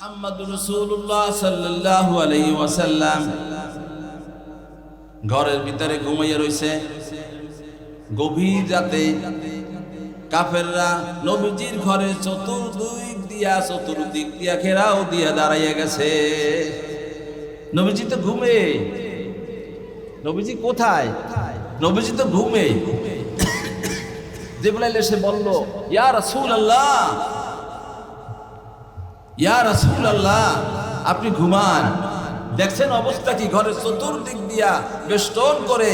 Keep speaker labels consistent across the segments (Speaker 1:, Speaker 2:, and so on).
Speaker 1: মুহাম্মাদুর রাসূলুল্লাহ সাল্লাল্লাহু আলাইহি ওয়াসাল্লাম ঘরের ভিতরে ঘুমাইয়া রইছে। গভীর রাতে কাফেররা নবীজির ঘরে চতুর্দিক দিয়া ঘেরাও দিয়া দাঁড়াইয়া গেছে। নবীজি তো ঘুমে। নবীজি কোথায়? নবীজি তো ঘুমে। জিবরাইল এসে বলল, ইয়া রাসূলুল্লাহ, ইয়া রাসূলুল্লাহ, আপনি ঘুমান। দেখছেন অবস্থা কি? ঘরের চতুর্দিক দিয়া বেষ্টন করে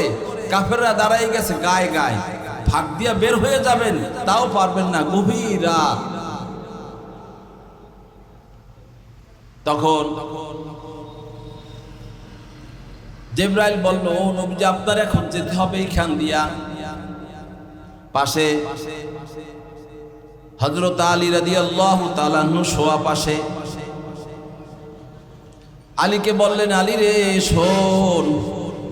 Speaker 1: কাফেররা দাঁড়াই গেছে গায়ে গায়ে। ফাঁক দিয়া বের হয়ে যাবেন তাও পারবেন না, গভীর রাত। তখন জিবরাইল বলল, ও নবীজি, আপনার এখন যেতে হবে এইখান দিয়া। পাশে হযরত আলী রাদিয়াল্লাহু তাআলা আনহু শোয়া পাশে। আলীকে বললেন, আলী রে শোন,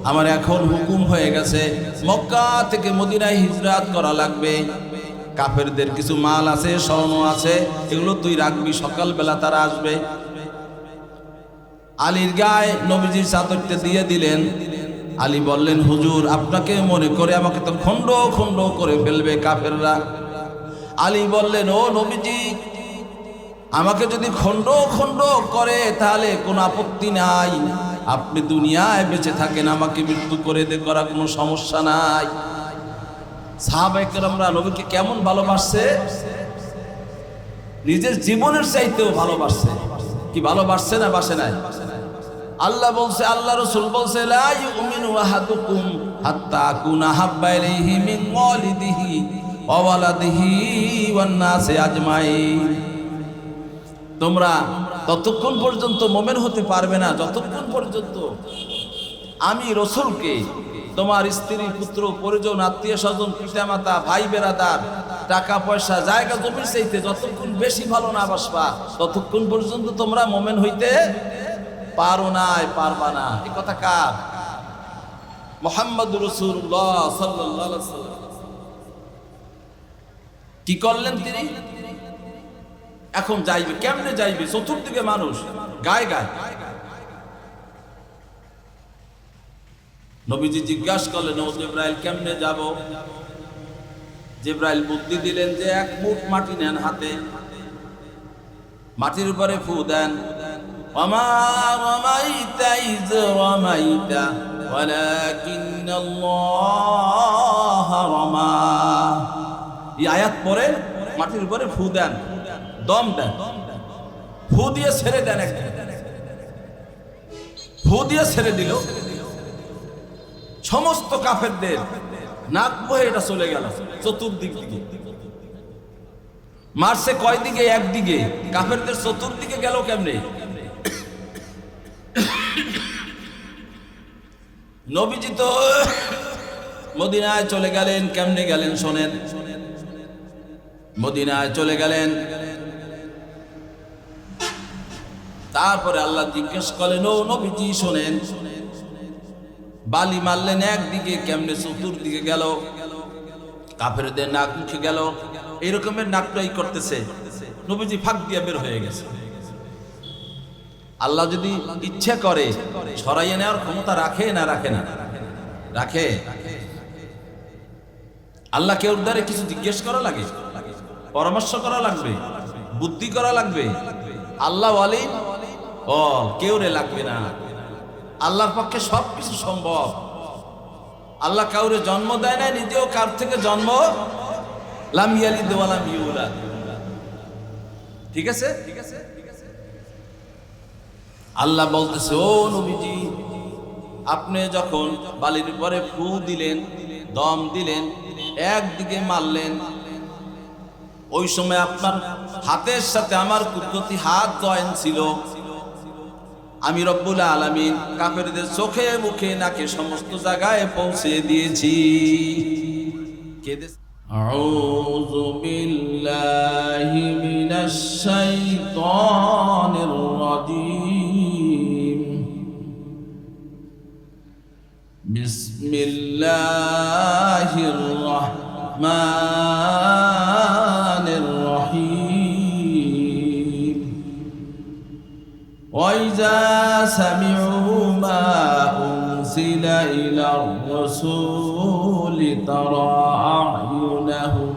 Speaker 1: আমার এখন হুকুম হয়ে গেছে, মক্কা থেকে মদিনায় হিজরত করা লাগবে। কাফেরদের কিছু মাল আছে, স্বর্ণ আছে, এগুলো তুই রাখবি, সকালবেলা তারা আসবে। আলীর গায়ে নবীজির চাদরটা দিয়ে দিলেন। আলী বললেন, হুজুর, আপনাকে মনে করে আমাকে তো খণ্ড খণ্ড করে ফেলবে কাফেররা। আলী বললেন, ও নবীজি, আমাকে যদি খণ্ড খণ্ড করে তাহলে কোনো আপত্তি নাই, আপনি দুনিয়ায় বেঁচে থাকেন, আমাকে মৃত্যু করে করা কোনো সমস্যা নাই। সাহাবায়ে কেরামরা নবীকে কেমন ভালোবাসছে, নিজের জীবনের চাইতেও ভালোবাসছে। কি ভালোবাসছে না বাসে নাই? আল্লাহ বলছে, আল্লাহ রাসূল বলছে, লা ইউমিনু আহাদুকুম হাত্তা আকুনা হাব্বা ইলাইহি মিন ওয়ালিদিহি ওয়া ওয়ালাদিহি ওয়ান নাসি আজমাইন। তোমরা ততক্ষণ পর্যন্ত মুমিন হতে পারবে না যতক্ষণ পর্যন্ত আমি রাসূলকে তোমার স্ত্রী, পুত্র, পরিজন, আত্মীয় স্বজন, পিতামাতা, ভাই বেরাদার, টাকা পয়সা, জায়গা জমির চাইতে যতক্ষণ বেশি ভালো না বাসবা ততক্ষণ পর্যন্ত তোমরা মুমিন হইতে পারো না, পারবা না। এই কথা কার? মুহাম্মদুর রাসূলুল্লাহ সাল্লাল্লাহু আলাইহি ওয়াসাল্লাম। কি করলেন তিনি? এখন যাইবে, কেমনে যাইবে? চতুর্দিকে মানুষ, গায়ে গায়ে। নবীজি জিজ্ঞাসা করলেন, ও জিবরাইল, কেমনে যাব? জিবরাইল বুদ্ধি দিলেন যে এক মুঠ মাটি নেন হাতে, মাটির উপরে ফু দেন। ওয়ামা রামাইতা ইয রামাইতা ওয়ালাকিন্নাল্লাহ রামা। এই আয়াত পরে মাটির উপরে ফু দেন, দম দেন, ফু দিয়ে ছেড়ে দেন। ফু দিয়ে ছেড়ে দিল, সমস্ত কাফেরদের নাক বহে এটা চলে গেল চতুর্দিক দিকে। মারছে কয় দিকে? একদিকে। কাফেরদের চতুর্দিকে গেল কেমনে? নবীজি তো মদিনায় চলে গেলেন। কেমনে গেলেন শোনেন। মদিনায় চলে গেলেন, তারপরে আল্লাহ জিজ্ঞেস করলেন, ও নবীজি শোনেন, বালি মারলেন একদিকে, কেমনে চতুর্দিকে গেল? কাফেরদের নাক মুখে গেল। এইরকমের নাকটাই করতেছে। নবীজি ফাঁক দিয়ে বের হয়ে গেছে। আল্লাহ যদি ইচ্ছা করে সরাইয়ে নেওয়ার ক্ষমতা রাখে না রাখে না? রাখে। আল্লাহকে ওর দ্বারে কিছু জিজ্ঞেস করা লাগে, পরামর্শ করা লাগবে, বুদ্ধি করা লাগবে। আল্লাহ ওয়ালি ও কেউ রে লাগবে না। আল্লাহর পক্ষে সবকিছু সম্ভব। আল্লাহ কাউরে জন্ম দেয় না, নিজেও কার থেকে জন্ম লাম ইয়ালিদ ওয়া লাম ইউলাদ। ঠিক আছে? আল্লাহ বলতেছে, ও নবীজি, আপনি যখন বালির উপরে ফু দিলেন, দম দিলেন, একদিকে মারলেন, ওই সময় আপনার হাতের সাথে আমার কুদরতি হাত জয়েন ছিল। আমি রব্বুল আলামিন কাফেরদের চোখে মুখে নাকে সমস্ত জায়গায় পৌঁছে দিয়েছি। আউযু বিল্লাহি মিনাশ শাইতানির রাজীম। বিসমিল্লাহির রাহমানির রাহিম। وإذا سمعوا ما أنزل إلى الرسول ترى أعينهم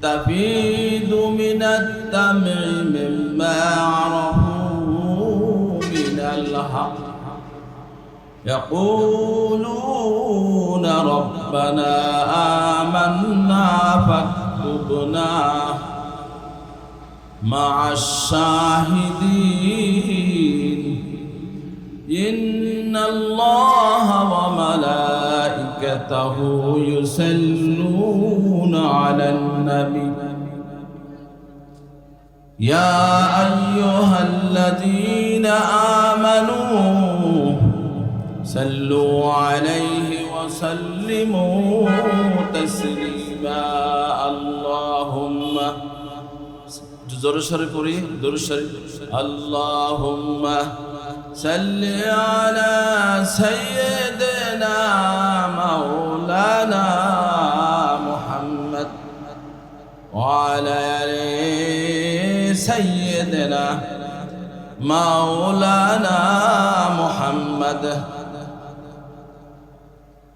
Speaker 1: تفيض من الدمع مما عرفوا من الحق يقولون ربنا آمنا فاكتبنا مع الشاهدين إن الله وملائكته يصلون على النبي يا أيها الذين آمنوا صلوا عليه وسلموا تسليما اللهم জোরে সরে পড়ি দরুদ শরীফ আল্লাহুম্মা সাল্লি আলা সাইয়্যিদিনা মাওলানা মুহাম্মদ ওয়া আলা আলি সাইয়্যিদিনা মাওলানা মুহাম্মদ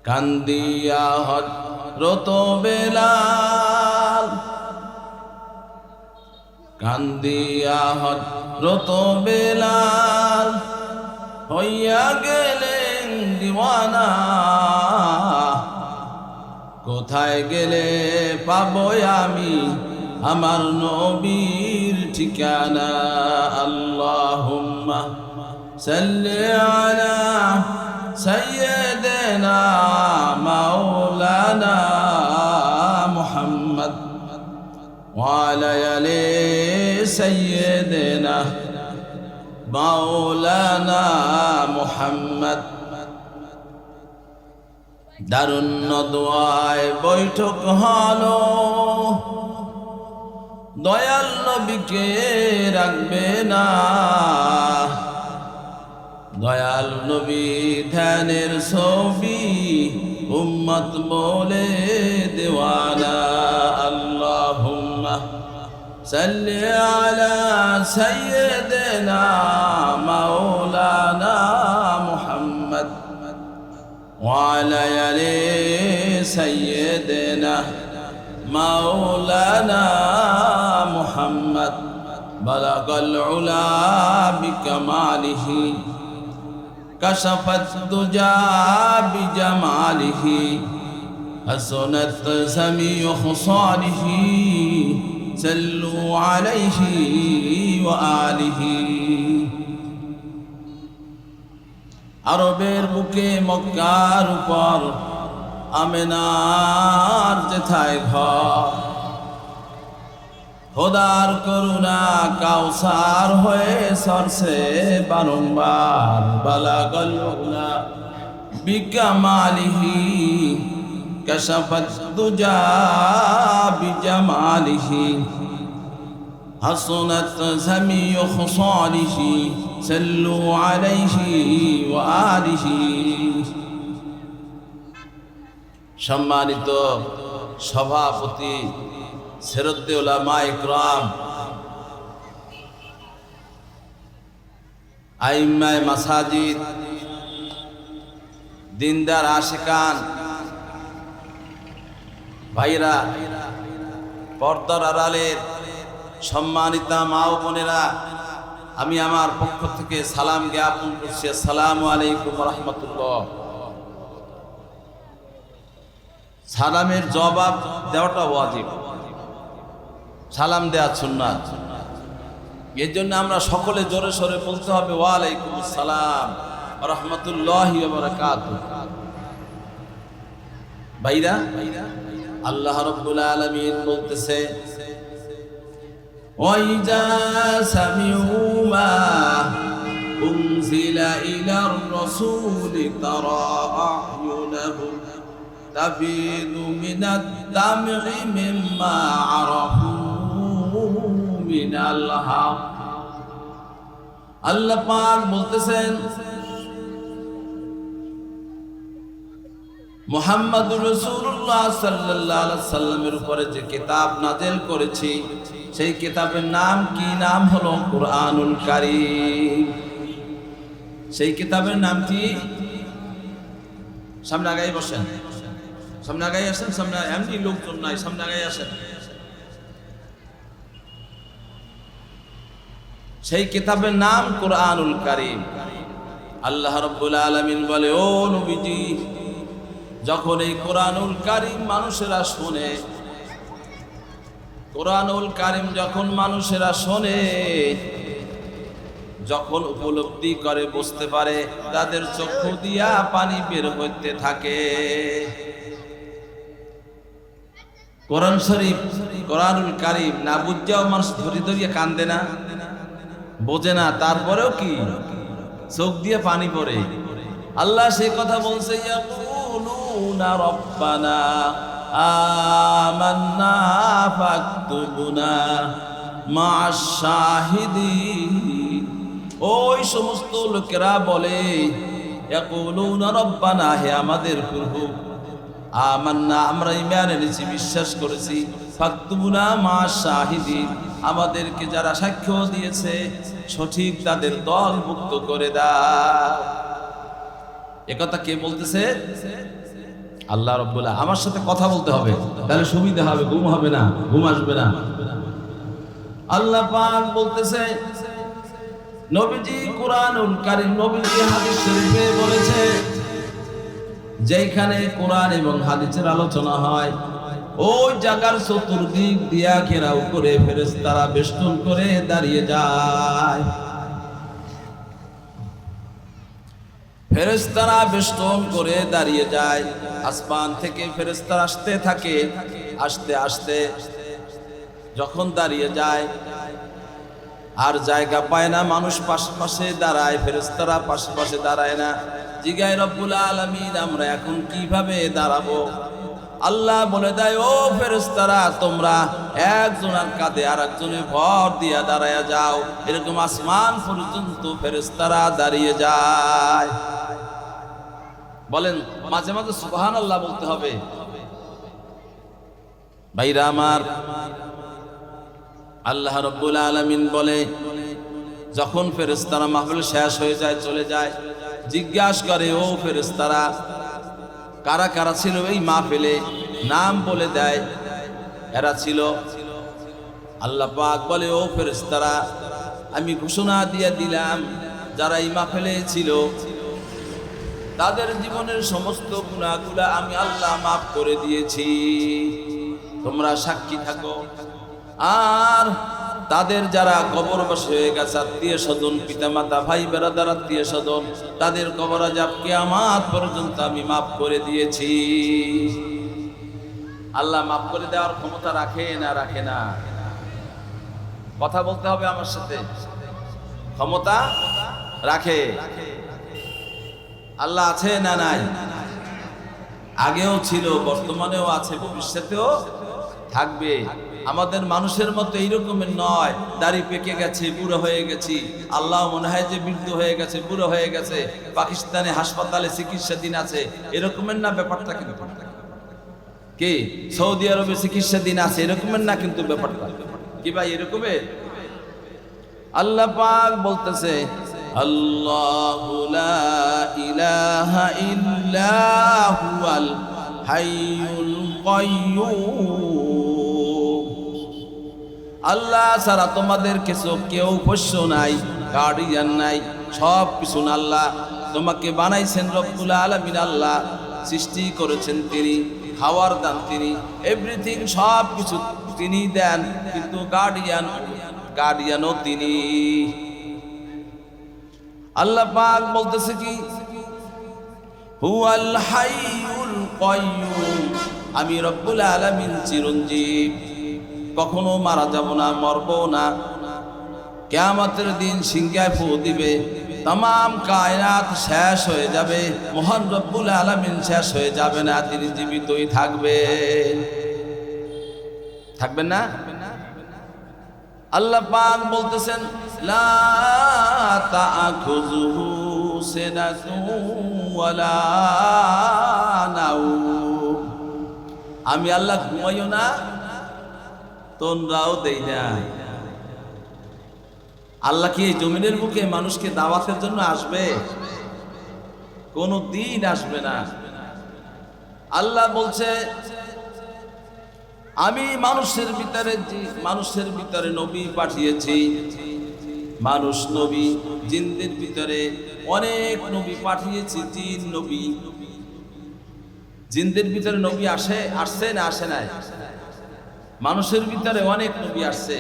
Speaker 1: কান্দিয়া হযরত বেলাল কান্দিয়া হযরত বেলাল হইয়া গেলেন দিওয়ানা কোথায় গেলে পাবো আমি আমার নবীর ঠিকানা আল্লাহুম্মা সাল্লি আলা সাইয়্যিদিনা মাওলানা মুহাম্মদ وعلى آل سيدنا مولانا محمد দারুন দোয়ায় বৈঠক হলো দয়াল নবীকে রাখবে না দয়াল নবী ধ্যানের ছবি উম্মত বলে দেওয়ানা আল্লাহুম্মা সাল্লি আলা সাইয়্যিদিনা মাওলানা মুহাম্মদ ওয়া আলা আলি সাইয়্যিদিনা মাওলানা মুহাম্মদ বালাগাল উলা বিকামালিহি كشفت الدجى بجماله حسنت سميع خصاله صلوا عليه وآله আরবের বুকে মক্কার উপর আমেনার যেথায় ঘর খোদার করুণা কাউসার হয়ে সরসে বারংবার বালাগাল উলা বিকামালিহি কাশাফাত দুজা বিজামালিহি হাসনাত জামিউ খুসালিহি সাল্লু আলাইহি ওয়া আলিহি সম্মানিত সভাপতি সেরদ্দে উলামা ইকরাম আইম্মায়ে মাসাজিদ দিনদার আশিকান ভাইরা পর্দার আড়ালের সম্মানিতা মা ও বোনেরা আমি আমার পক্ষ থেকে সালাম জ্ঞাপন করছি আসসালামু আলাইকুম ওয়া রাহমাতুল্লাহ সালামের জবাব দেওয়াটা ওয়াজিব সালাম দেয়া সুন্নাত এর জন্য আমরা সকলে জোরে সোরে বলতে হবে ওয়া আলাইকুম আসসালাম ওয়া রাহমাতুল্লাহি ওয়া বারাকাতুহু ভাইরা আল্লাহ রাব্বুল আলামিন বলতেছে ওয়া ইযা সামিউ মা উনজিলা ইলার রাসূলি তারা আ'য়ুনাহুম তাফিদু মিনাদ দাম'i মিম্মা আরাফু মিনাল হক আল্লাহ পাক বলতেছেন মুহাম্মদুর রাসূলুল্লাহ সাল্লাল্লাহু আলাইহি সাল্লামের উপরে যে কিতাব নাযিল করেছি সেই কিতাবের নাম কি? নাম হলো কুরআনুল কারীম। সেই কিতাবের নাম কি? সামনে আগাই বসেন, সামনে আগাই আসেন, সামনে এমনি লোকজন নাই, সামনে আগাই আসেন। সেই কিতাবের নাম কুরআনুল কারীম। আল্লাহ রাব্বুল আলামিন বলে, ও নবীজি, যখন এই কুরআনুল কারীম মানুষেরা শোনে, কুরআনুল কারীম যখন মানুষেরা শোনে, যখন উপলব্ধি করে, বুঝতে পারে, তাদের চক্ষু দিয়া পানি বের হইতে থাকে। কোরআন শরীফ, কুরআনুল কারীম না বুঝাও মানুষ ধরি ধরিয়ে কান্দে না, বোঝে না, তারপরেও কি চোখ দিয়ে পানি পড়ে। আল্লাহ সে কথা বলছে, ইয়াকুলুনা রব্বানা আমান্না ফাকতুবনা মা'আশ শাহিদিন। ওই সমস্ত লোকেরা বলে, ইয়াকুলুনা রব্বানা, হে আমাদের প্রভু, আমান্না, আমরা ঈমান এনেছি, বিশ্বাস করেছি, ফাকতুবনা মা'আশ শাহিদিন, আমাদেরকে যারা সাক্ষ্য দিয়েছে সঠিক তাদের দলভুক্ত করে দাও। একথা কে বলতেছে? আল্লাহ রাব্বুল আলামিন। আমার সাথে কথা বলতে হবে, তাহলে সুবিধা হবে, ঘুম হবে না, ঘুম আসবে না। আল্লাহ পাক বলতেছে, নবীজি কুরআনুল কারীম, নবীজি হাদিস শরীফে বলেছে, যেখানে কোরআন এবং হাদিসের আলোচনা হয় ওই জায়গার চতুর্দিক দিয়া ঘেরাও করে ফেরেশতারা বেষ্টন করে দাঁড়িয়ে যায়। ফেরেশতারা বেষ্টন করে দাঁড়িয়ে যায়। আসমান থেকে ফেরেশতারা আসতে থাকে, আস্তে আস্তে যখন দাঁড়িয়ে যায় আর জায়গা পায় না, মানুষ পাশে পাশে দাঁড়ায়, ফেরেশতারা পাশে পাশে দাঁড়ায় না। জিগায় রব্বুল আলামিন, আমরা এখন কিভাবে দাঁড়াবো? আল্লাহ বলে দেয়, ও ফেরেশতারা, তোমরা একজনের কাঁধে আর একজনের ভর দিয়া দাঁড়ায়া যাও। এরকম আসমান পর্যন্ত ফেরেশতারা দাঁড়িয়ে যায়। বলেন, মাঝে মাঝে সুবহানাল্লাহ বলতে হবে। ভাইরা আমার, আল্লাহ রাব্বুল আলামিন বলে, যখন ফেরেশতারা মাহফিল শেষ হয়ে যায়, চলে যায়, জিজ্ঞাসা করে, ও ফেরেশতারা, কারা কারা ছিল এই মাহফিলে? নাম বলে দেয়, এরা ছিল। আল্লাহ পাক বলে, ও ফেরেশতারা, আমি ঘোষণা দিয়ে দিলাম, যারা এই মাহফিলে ছিল তাদের জীবনের সমস্ত গুনাহগুলো আমি আল্লাহ মাফ করে দিয়েছি, তোমরা সাক্ষী থাকো। আর তাদের যারা কবরবাসী হয়ে গেছে, আত্মীয় স্বজন, পিতা মাতা, ভাই বেরাদার, আত্মীয় স্বজন, তাদের কবর আযাব কিয়ামত পর্যন্ত আমি মাফ করে দিয়েছি। আল্লাহ মাফ করে দেওয়ার ক্ষমতা রাখে না রাখে না? কথা বলতে হবে আমার সাথে। ক্ষমতা রাখে। আল্লাহ আছে না নাই? আগেও ছিল, বর্তমানেও আছে, ভবিষ্যতেও থাকবে। আমাদের মানুষের মতো এইরকমের নয়, দাড়ি পেকে গেছে, বুড়ো হয়ে গেছি, আল্লাহ মনে হয় যে বৃদ্ধ হয়ে গেছে, বুড়ো হয়ে গেছে, পাকিস্তানে হাসপাতালে চিকিৎসাধীন আছে, এরকমের না ব্যাপারটা। কিন্তু কি সৌদি আরবে চিকিৎসাধীন আছে, এরকমের না কিন্তু ব্যাপারটা। কি ভাই এরকমের? আল্লাহ পাক বলতেছে, আল্লাহু লা ইলাহা ইল্লা হুয়াল হাইয়ুল কাইয়্যুম। আল্লাহ ছাড়া তোমাদের কিছু কেউ পোষ্য নাই, গার্ডিয়ান নাই, সব কিছু আল্লাহ। তোমাকে বানাইছেন রব্বুল আলামিন, আল্লাহ সৃষ্টি করেছেন তিনি, খাওয়ার দান তিনি, এভরিথিং সব কিছু তিনি দেন, কিন্তু গার্ডিয়ানও তিনি। আল্লাহ পাক বলতেছে কি, হুয়াল হাইয়ুল কাইয়্যুম, আমি রব্বুল আলামিন চিরঞ্জীব, কখনো মারা যাব না, মরব না। কিয়ামতের দিন সিংহায় ফু দিবে, तमाम কায়নাত শেষ হয়ে যাবে, মহান রব্বুল আলামিন শেষ হয়ে যাবে না, তিনি জীবিতই থাকবেন। থাকবেন না? আল্লাহ পাক বলতেছেন, লা তাআখুযুহু সিনাতুন ওয়ালা নাউম। আমি আল্লাহ ঘুমাইও না, তোমরাও দেই না। আল্লাহ কি এই জমিনের বুকে মানুষকে দাওয়াতের জন্য আসবে? কোনো দিন আসবে না। আল্লাহ বলছে আমি মানুষের ভিতরে নবী পাঠিয়েছি। মানুষ নবী, জিনদের ভিতরে অনেক নবী পাঠিয়েছি। জিন নবী, জিনদের ভিতরে নবী আসছে না আসে নাই? মানুষের ভিতরে অনেক নবী আসছে।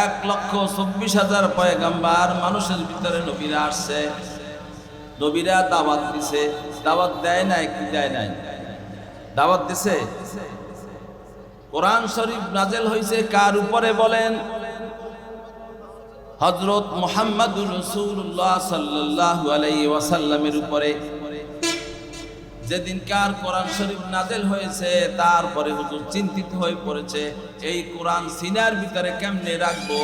Speaker 1: 1,24,000 পয়গাম্বার মানুষের ভিতরে নবীরা আসছে। নবীরা দাওয়াত দিছে। দাওয়াত দেয় নাই কি দেয় নাই? দাওয়াত দিছে। কোরআন শরীফ নাজেল হয়েছে কার উপরে বলেন? হযরত মুহাম্মদুর রাসূলুল্লাহ সাল্লাল্লাহু আলাইহি ওয়াসাল্লামের উপরে। যেদিনকার কোরআন শরীফ নাজেল হয়েছে তারপরে হুজুর চিন্তিত হয়ে পড়েছে, এই কোরআন সিনার ভিতরে কেমনে রাখবো?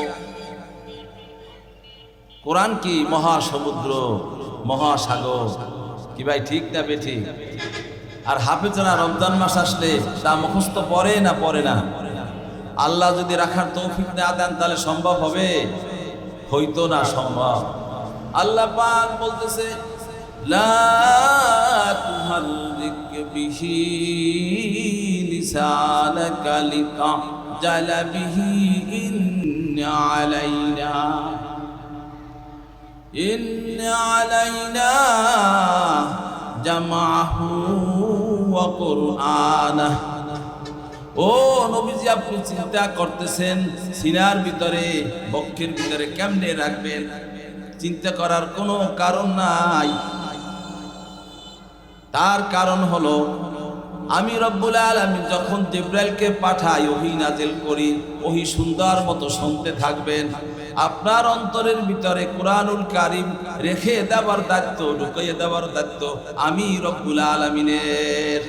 Speaker 1: কোরআন কি মহাসমুদ্র, মহাসাগর, কি ভাই ঠিক না বেঠিক? আর হাফেজরা রমজান মাস আসলে তা মুখস্থ পড়ে না পড়ে না? আল্লাহ যদি রাখার তৌফিক না দেন তাহলে সম্ভব হবে? হইতো না সম্ভব। আল্লাহ পাক বলতেছে লা তুহাররিক বিহি লিসানাকা লিতাজালা বিহি ইন্না আলাইনা জামাহু ওয়া কুরআনাহ। ও নবীজি, আপনি চিন্তা করতেছেন সিনার ভিতরে, বক্ষের ভিতরে কেমনে রাখবেন? চিন্তা করার কোনো কারণ নাই। তার কারণ হলো আমি রব্বুল আলামিন যখন জিবরাইলকে পাঠাই, ওহী নাজিল করি, ওহী সুন্দর মতো শুনতে থাকবেন। আপনার অন্তরের ভিতরে কুরআনুল কারীম রেখে দেওয়ার দায়িত্ব, ঢুকিয়ে দেওয়ার দায়িত্ব আমি রব্বুল আলামিনের।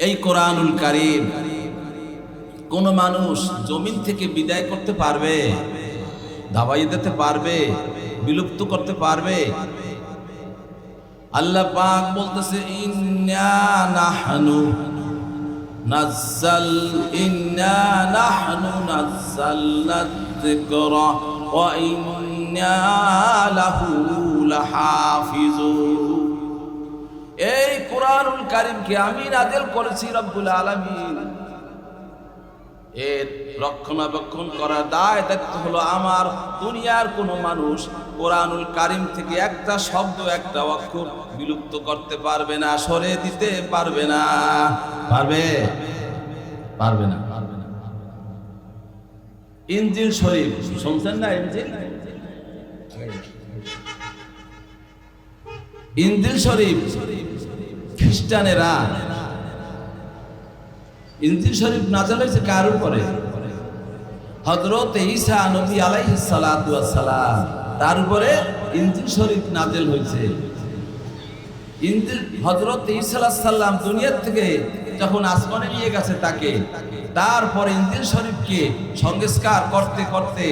Speaker 1: এই কুরআনুল কারীম কোন মানুষ জমিন থেকে বিদায় করতে পারবে? দাবাই দিতে পারবে? বিলুপ্ত করতে পারবে? আল্লাহ পাক বলতেছে ইন্না নাহনু নাযালনা যিকরা ওয়া ইন্না লাহু লাহাফিজুন। এই কুরআনুল কারীমকে আমি নাযিল করেছি রব্বুল আলামিন। এর রক্ষণাবেক্ষণ করার দায় দায়িত্ব হলো আমার। দুনিয়ার কোনো মানুষ কুরআনুল কারীম থেকে একটা শব্দ, একটা অক্ষর বিলুপ্ত করতে পারবে না, সরে দিতে পারবে না। পারবে? পারবে না। ইনজিল শরীফ শুনছেন না? ইনজিল শরীফ খ্রিস্টানেরা, ইনজিল শরীফ নাযিল হয়েছে কার উপরে? হযরত ঈসা নবী আলাইহিস সালাতু ওয়াস সালাম, তার উপরে ইনজিল শরীফ নাযিল হয়েছে। ইনজিল হযরত ঈসা আলাইহিস সালাম দুনিয়া থেকে যখন আসমানে নিয়ে গেছে তাকে, তারপরে ইনজিল শরীফকে সংস্কার করতে করতে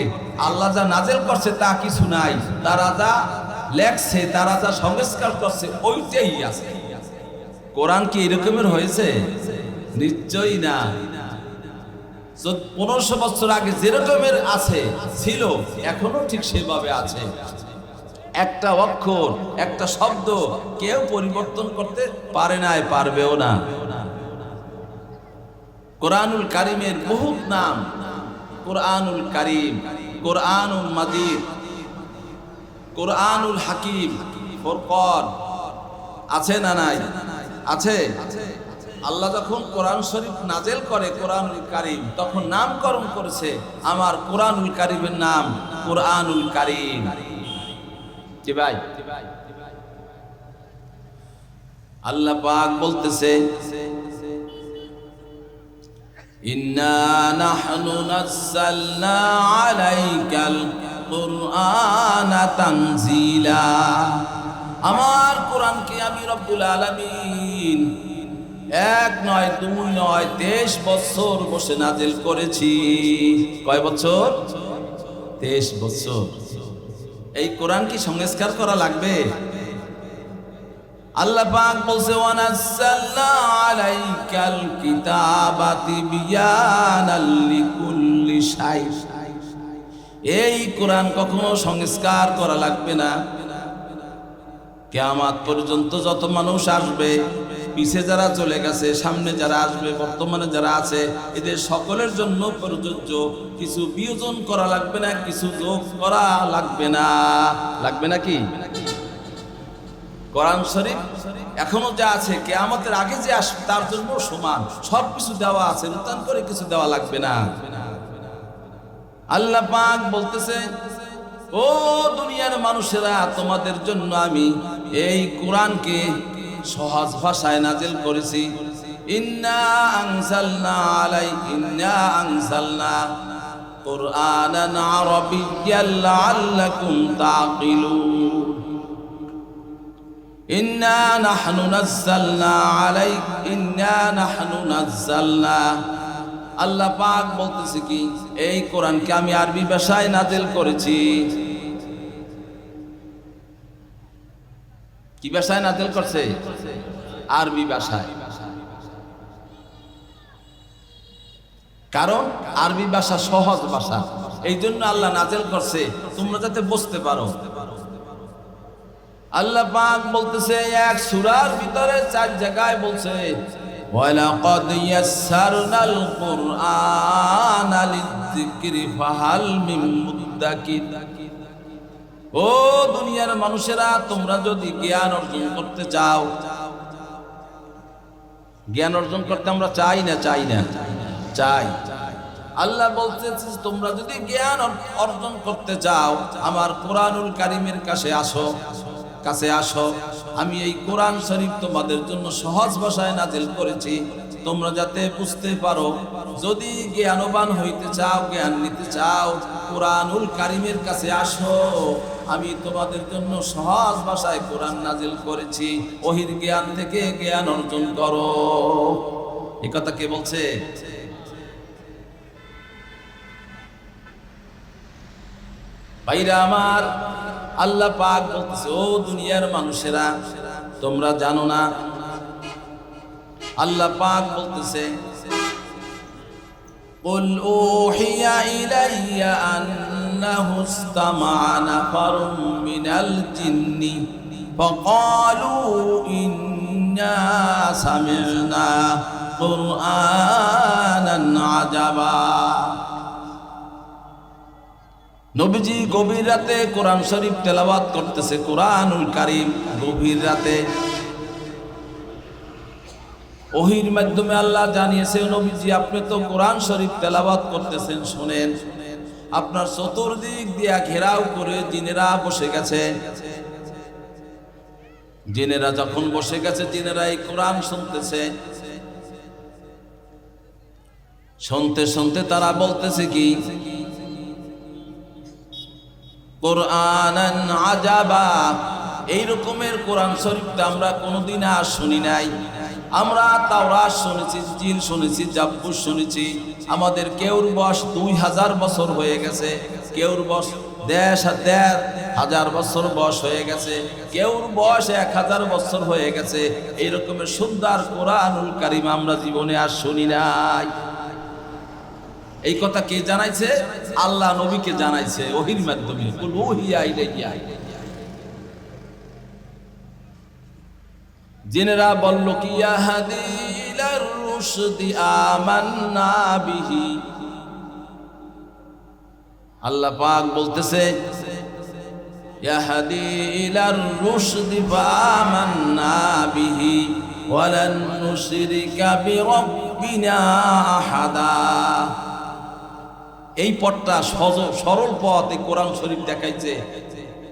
Speaker 1: আল্লাহ যা নাযিল করছে তা কিছু নাই, তারা যা লেখছে, তারা যা সংস্কার করছে ওইটাই আছে। কোরআন কি এরকমের হয়েছে? নিশ্চয়ই না। 1500 বছর আগে যেরকমের আছে ছিল এখনো ঠিক সেভাবে আছে। একটা অক্ষর, একটা শব্দ কেউ পরিবর্তন করতে পারে না, পারবেও না। কোরআনুল কারীমের বহুত নাম। কোরআনুল কারীম, কোরআনুল মাজিদ, কোরআনুল হাকিম, ফুরকান আছে না নাই? আছে। আল্লাহ যখন কোরআন শরীফ নাযিল করে কোরআনুল কারীম, তখন নামকরণ করেছে আমার কোরআনুল কারীমের নাম কোরআনুল কারীম। কি ভাই? আল্লাহ পাক বলতেছে ইন্না নাহনু নাযালনা আলাইকাল কুরআনা তানজিলা। আমার কোরআনকে আমি রব্বুল আলামিন 1 নয় 2 নয় 23 বছর বসে নাজিল করেছি। কয় বছর? 23 বছর। এই কোরআন কি সংস্কার করা লাগবে? আল্লাহ পাক বলছে ওয়ানাজ্জালনা আলাইকাল কিতাবা তিবয়ানাল লিকুল্লি শাই। এই কোরআন কখনো সংস্কার করা লাগবে না। কিয়ামত পর্যন্ত যত মানুষ আসবে, পিছে যারা চলে গেছে, সামনে যারা আসবে, বর্তমানে যারা আছে, এদের সকলের জন্য প্রযোজ্য। কিছু বিয়োজন করা লাগবে না, কিছু যোগ করা লাগবে না। লাগবে নাকি? কোরআন শরীফ এখনো যা আছে, কিয়ামতের আগে যে আসবে তার জন্য সমান, সব কিছু দেওয়া আছে, নতুন করে কিছু দেওয়া লাগবে না। আল্লাহ পাক বলতেছে, ও দুনিয়ার মানুষেরা, তোমাদের জন্য আমি এই কোরআনকে সহজ ভাষায় নাজিল করেছি। ইন্না আনজালনা কুরআনান আরাবিয়্যান লাআল্লাকুম তাকিলুন। ইন্না নাহনু নাযালনা। আল্লাহ পাক বলতেছে কি, এই কোরআনকে আমি আরবি ভাষায় নাজিল করেছি। কি ভাষায় নাজিল করছে? আরবি ভাষায়। কারণ আরবি ভাষা সহজ ভাষা, এই জন্য আল্লাহ নাজিল করছে, তোমরা যাতে বুঝতে পারো। আল্লাহ পাক বলতেছে এক সূরার ভিতরে 4 জায়গায় বলছে, ওয়ালাকাদ ইয়াসসারনাল কুরআনা লিযিকরি ফাহাল মিন মুদ্দাকির। ও দুনিয়ার মানুষেরা, তোমরা যদি জ্ঞান অর্জন করতে চাও, জ্ঞান অর্জন করতে আমরা চাই না? চাই। আল্লাহ বলতেছে, তোমরা যদি জ্ঞান অর্জন করতে চাও, আমার কোরআনুল কারীমের কাছে আসো। আমি এই কোরআন শরীফ তোমাদের জন্য সহজ ভাষায় নাজিল করেছি, তোমরা যাতে বুঝতে পারো। যদি জ্ঞানবান হইতে চাও, জ্ঞান নিতে চাও, কোরআনুল কারীমের কাছে আসো। আমি তোমাদের জন্য সহজ ভাষায় কোরআন নাজিল করেছি, ওহির জ্ঞান থেকে জ্ঞান অর্জন করো। এই কথা কে বলছে? ভাইরা আমার, আল্লাহ পাক বলতেছে, ও দুনিয়ার মানুষেরা, তোমরা জানো না? আল্লাহ পাক বলতেছে, কুল উহিয়া ইলাইয়া আন্নাহু ইসতামা'a নাফারুম মিনাল জিন্নি ফাকালু ইন্না সামি'না কুরআনান আজাবা। নবীজি গভীর রাতে কোরআন শরীফ তেলাওয়াত করতেছে, কোরআনুল কারীম গভীর রাতে। ওহির মাধ্যমে আল্লাহ জানিয়েছে, নবীজি আপনি তো কোরআন শরীফ তেলাওয়াত করতেছেন, শুনেন। আপনার চতুর্দিক দিয়া ঘেরাও করে জিনেরা বসে গেছে। জিনেরা যখন বসে গেছে, জিনেরা এই কোরআন শুনতেছে। শুনতে শুনতে তারা বলতেছে কি, কোরআনান আজাবা। এই রকমের কোরআন শরীফটা আমরা কোনোদিন আর শুনি নাই। আমরা তাওরাত শুনেছি, ইনজিল শুনেছি, জাবুর শুনেছি। আমাদের কেউর বয়স 2000 বছর হয়ে গেছে, কেউর বয়স 1000 বছর বয়স হয়ে গেছে, কেউর বয়স 1000 বছর হয়ে গেছে। এই রকমের সুন্দর কোরআনুল কারীম আমরা জীবনে আর শুনি নাই। এই কথা কে জানাইছে? আল্লাহ নবীকে জানাইছে ওহির মাধ্যমে। কুল উহিয়া ইলাইয়া। জিনেরা বলল কি, ইয়াহদি ইলার রুশদি আমান্না বিহি। আল্লাহ পাক বলতেছে, ইয়াহদি ইলার রুশদি ফামান্না বিহি ওয়ালান নুশরিকা বিরাব্বিনা আহাদা। এই পথটা সরল পথ, এই কোরআন শরীফ দেখাইছে,